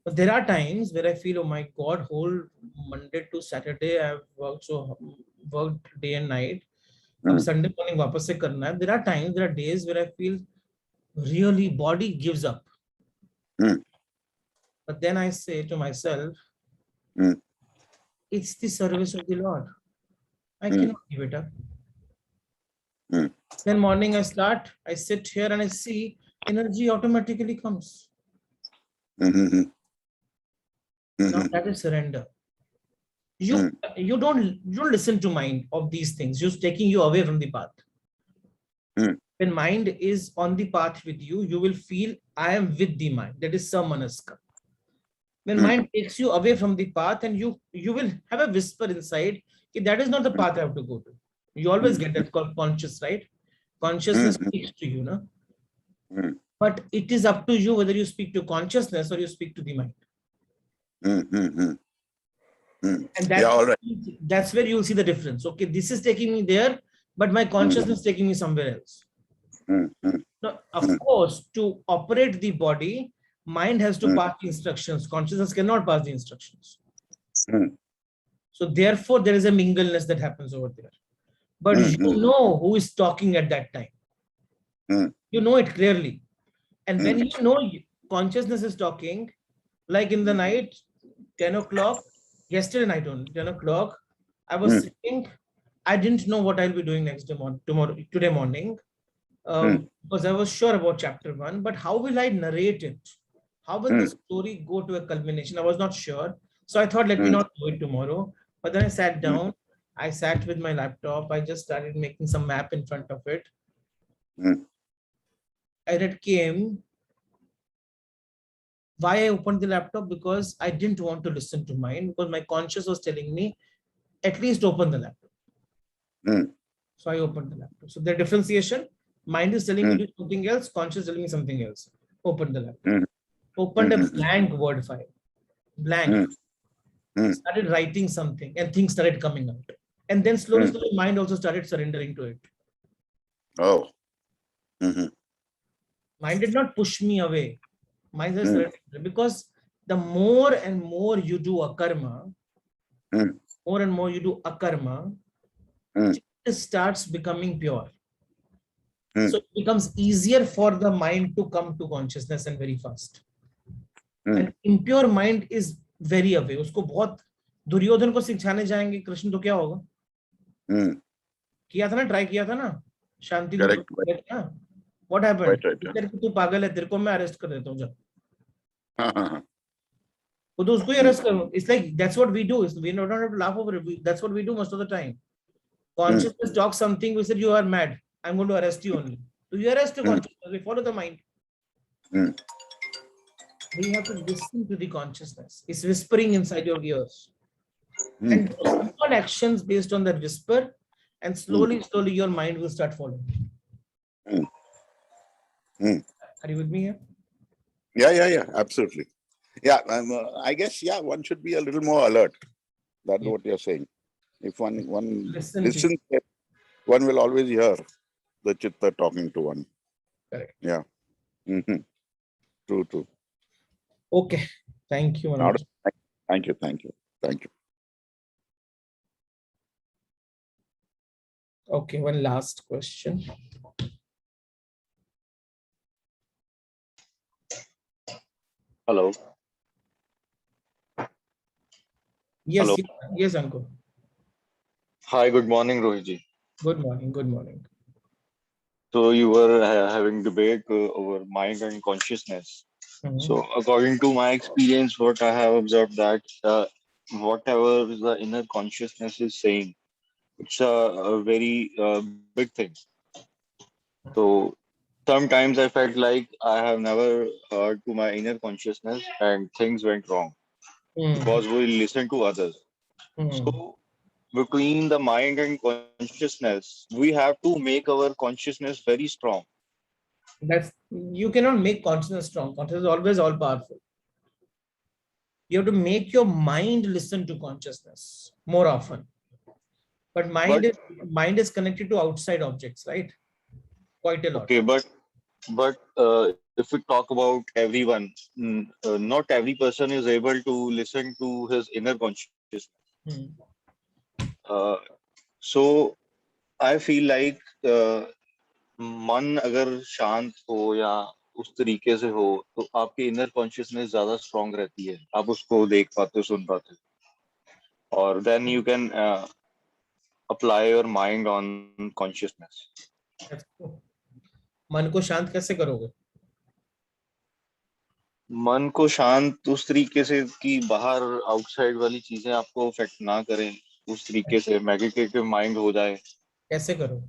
But there are times where I feel, oh my God, whole Monday to Saturday I've worked day and night. Sunday morning वापस से करना है. There are times, there are days where I feel really body gives up. But then I say to myself, it's the service of the Lord. I cannot give it up. Then morning I sit here and I see energy automatically comes. Now that is surrender. You don't listen to mind of these things, just taking you away from the path. When mind is on the path with you, you will feel I am with the mind. That is samanaska. When mind takes you away from the path, and you will have a whisper inside, that is not the path I have to go to. You always get that called conscious, right? Consciousness speaks to you, no? But it is up to you whether you speak to consciousness or you speak to the mind. And that's where you'll see the difference. Okay, this is taking me there, but my consciousness is taking me somewhere else. Now, of course, to operate the body, mind has to pass the instructions. Consciousness cannot pass the instructions. So therefore, there is a mingleness that happens over there. but you know who is talking at that time. You know it clearly. And when you know consciousness is talking, like in the night, 10 o'clock, yesterday night only, 10 o'clock, I was sitting, I didn't know what I'll be doing next day today morning, because I was sure about chapter 1, but how will I narrate it? How will the story go to a culmination? I was not sure. So I thought, let me not do it tomorrow. But then I sat down, I sat with my laptop, I just started making some map in front of it. And it came. Why I opened the laptop? Because I didn't want to listen to mine, because my conscience was telling me, at least open the laptop. So I opened the laptop. So the differentiation, mind is telling me to do something else, conscious is telling me something else. Open the laptop. Opened a blank Word file. Blank. Started writing something and things started coming out. And then slowly, mind also started surrendering to it. Oh. Mind did not push me away. Mind has surrendered, because the more and more you do akarma, more and more you do akarma, it starts becoming pure. So it becomes easier for the mind to come to consciousness and very fast. And impure mind is very away. उसको बहुत दुर्योधन को सिखाने जाएंगे कृष्ण तो क्या होगा? किया था ना, ट्राई किया था ना, शांति को. What happened? तू पागल है, तेरे को मैं अरेस्ट कर देता हूँ जब. तो उसको ही अरेस्ट करो. It's like that's what we do. We don't have to laugh over it. That's what we do most of the time. Consciousness talks something. We said you are mad. I'm going to arrest you only. So you arrest the consciousness. We follow the mind. We have to listen to the consciousness. It's whispering inside your ears. And small actions based on that whisper, and slowly, slowly your mind will start following. Are you with me here? Yeah, absolutely. Yeah, I guess, one should be a little more alert. That's what you're saying. If one listens, one will always hear the chitta talking to one. Correct. Yeah. True. Okay. Thank you, Manoj. Thank you. Okay, one last question. Hello. Yes, Hello. yes, Ankur. Hi, good morning, Rohitji. Good morning. So you were having debate over mind and consciousness. So according to my experience, what I have observed that whatever the inner consciousness is saying, it's a very big thing. So sometimes I felt like I have never heard to my inner consciousness and things went wrong because we listen to others. So between the mind and consciousness, we have to make our consciousness very strong. You cannot make consciousness strong. Consciousness is always all powerful. You have to make your mind listen to consciousness more often. But mind is connected to outside objects, right? Quite a lot. Okay, but if we talk about everyone, not every person is able to listen to his inner consciousness. So I feel like मन अगर शांत हो या उस तरीके से हो तो आपकी इनर कॉन्शियसनेस ज्यादा स्ट्रांग रहती है, आप उसको देख पाते हो, सुन पाते हो, और then you can apply your mind on consciousness. मन को शांत कैसे करोगे? मन को शांत उस तरीके से कि बाहर आउटसाइड वाली चीजें आपको अफेक्ट ना करें, उस तरीके से मेडिटेटिव माइंड हो जाए. कैसे करो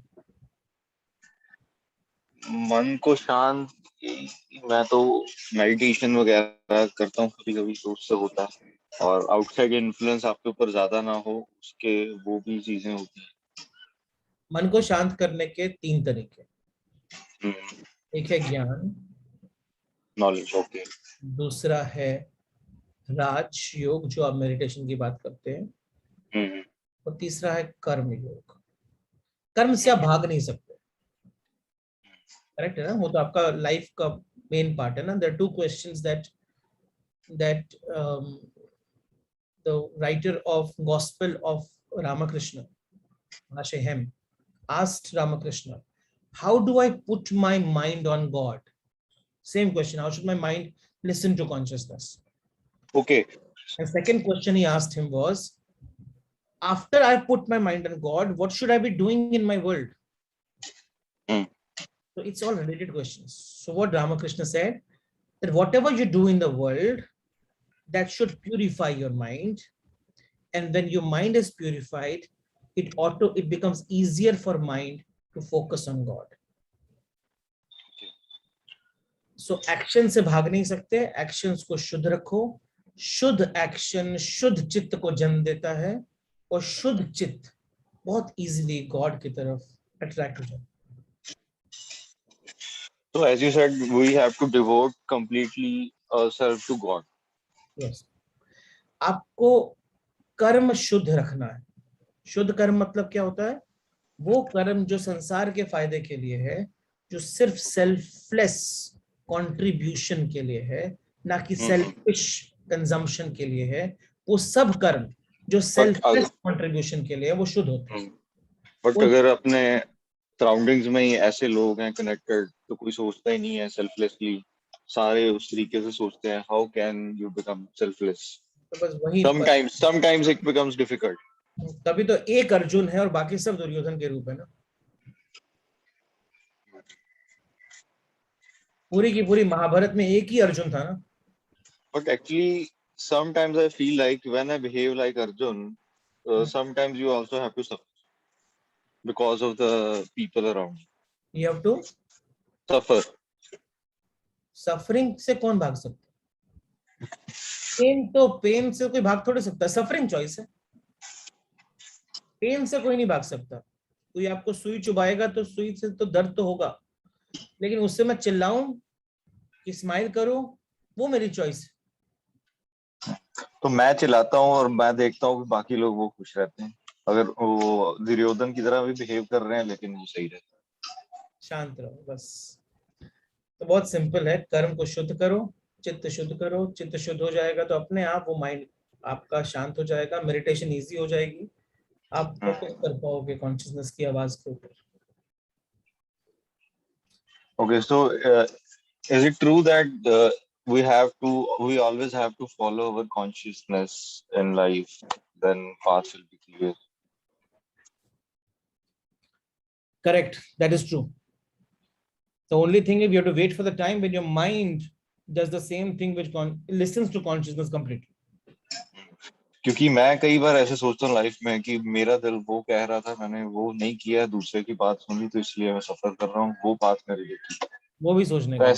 मन को शांत? मैं तो मेडिटेशन वगैरह करता हूँ कभी कभी, तो उससे होता है, और आउटसाइड इन्फ्लुएंस आपके ऊपर ज्यादा ना हो उसके, वो भी चीजें होती हैं. मन को शांत करने के 3 तरीके. एक है ज्ञान, नॉलेज. ओके. दूसरा है राज योग, जो आप मेडिटेशन की बात करते हैं, और तीसरा है कर्म योग. कर्म से आप भाग नहीं सकते. करेक्ट है ना? वो तो आपका लाइफ का मेन पार्ट है ना. There are 2 questions that the writer of Gospel of Ramakrishna, Mahashehem, asked Ramakrishna, how do I put my mind on God? Same question, how should my mind listen to consciousness? Okay. And second question he asked him was, after I put my mind on God, what should I be doing in my world? So it's all related questions. So what Ramakrishna said, that whatever you do in the world, that should purify your mind. And when your mind is purified, it becomes easier for mind to focus on God. So action से भाग नहीं सकते, actions को शुद्ध रखो. शुद्ध action शुद्ध चित्त को जन्म देता है, और शुद्ध चित्त बहुत easily God की तरफ attract हो जाता है. So as you said, we have to devote completely ourselves to God. Yes. आपको कर्म शुद्ध रखना है. शुद्ध कर्म मतलब क्या होता है? वो कर्म जो संसार के फायदे के लिए है, जो सिर्फ सेल्फलेस कंट्रीब्यूशन के लिए है, ना कि सेल्फिश कंजम्पशन के लिए है. वो सब कर्म जो सेल्फलेस कंट्रीब्यूशन के लिए है, वो शुद्ध होते हैं. बट अगर अपने सराउंडिंग्स में ही ऐसे लोग हैं कनेक्टेड, तो कोई सोचता ही नहीं है सेल्फलेसली, सारे उस तरीके से सोचते हैं, how can you become selfless? तो बस वही sometimes it becomes difficult. तभी तो एक अर्जुन है और बाकी सब दुर्योधन के रूप है ना. पूरी की पूरी महाभारत में एक ही अर्जुन था ना. But actually sometimes I feel like when I behave like Arjun, sometimes you also have to suffer because of the people around. You have to suffer. Suffering से कौन भाग सकता है? पेन से कोई भाग थोड़े सकता है. सफरिंग चॉइस है. पेन से कोई नहीं भाग सकता. कोई आपको सुई चुभाएगा तो सुई से तो दर्द तो होगा, लेकिन उससे मैं चिल्लाऊं कि स्माइल करूं, वो मेरी चॉइस है. तो मैं चिल्लाता हूं और मैं देखता हूं कि बाकी लोग वो खुश रहते हैं. अगर वो दुर्योधन की तरह भी बिहेव कर रहे हैं, लेकिन वो सही रहता है. शांत रहो बस. तो बहुत सिंपल है. कर्म को शुद्ध करो, चित्त शुद्ध करो. चित्त शुद्ध हो जाएगा तो अपने आप वो माइंड आपका शांत हो जाएगा. मेडिटेशन इजी हो जाएगी. आप फोकस कर पाओगे कॉन्शियसनेस की आवाज के ऊपर. Okay, so is it true that we always have to follow our consciousness in life, then path will be clear? Correct, that is true. The only thing is you have to wait for the time when your mind does the same thing, which listens to consciousness completely. क्योंकि मैं कई बार ऐसे सोचता हूँ life में कि मेरा दिल वो कह रहा था, मैंने वो नहीं किया, दूसरे की बात सुनी, तो इसलिए मैं सफर कर रहा हूँ. वो बात मेरे लिए ठीक है. वो भी सोचने का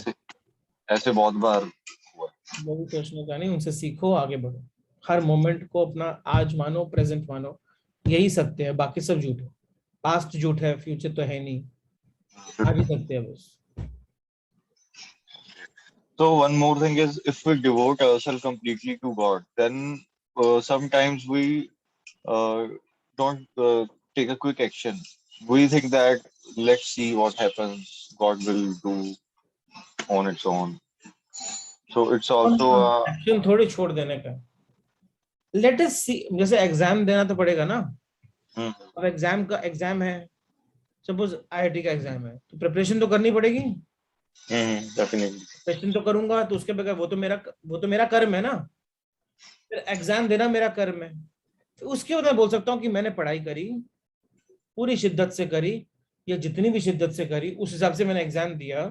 ऐसे बहुत बार हुआ. वो भी सोचने का नहीं. उनसे सीखो, आगे बढ़ो. हर मोमेंट को अपना आज मानो, प्रेजेंट मानो. यही सत्य है, बाकी सब झूठ है. पास्ट झूठ है, फ्यूचर तो है नहीं. आगे सत्य है बस. So one more thing is, if we devote ourselves completely to God, then sometimes we don't take a quick action. We think that let's see what happens, God will do on its own. So it's also action थोड़ी छोड़ देने का. Let us see. जैसे exam देना तो पड़ेगा ना. अब एग्जाम है, सपोज IIT का एग्जाम है, तो प्रिपरेशन तो करनी पड़ेगी. डेफिनेटली प्रिपरेशन तो करूंगा, तो उसके बगैर वो तो मेरा कर्म है ना. फिर एग्जाम देना मेरा कर्म है. तो उसके बाद मैं बोल सकता हूँ कि मैंने पढ़ाई करी, पूरी शिद्दत से करी, या जितनी भी शिद्दत से करी उस हिसाब से मैंने एग्जाम दिया,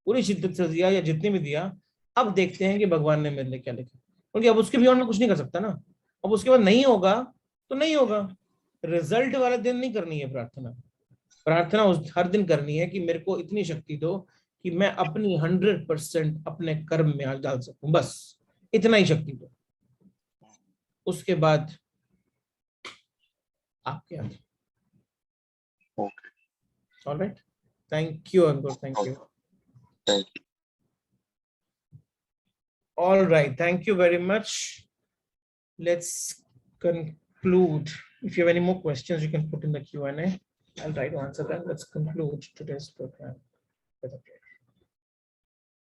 पूरी शिद्दत से दिया या जितनी भी दिया. अब देखते हैं कि भगवान ने मेरे लिए क्या लिखा, क्योंकि अब उसके बियॉन्ड में कुछ नहीं कर सकता ना. अब उसके बाद नहीं होगा तो नहीं होगा. रिजल्ट वाले दिन नहीं करनी है प्रार्थना उस हर दिन करनी है कि मेरे को इतनी शक्ति दो कि मैं अपनी 100% अपने कर्म में डाल सकूं. बस इतना ही शक्ति दो. उसके बाद आपके हाथ. Okay, alright. Thank you Ankur. Thank you. All right, thank you very much. Let's conclude. If you have any more questions, you can put in the Q&A. I'll try to answer them. Let's conclude today's program.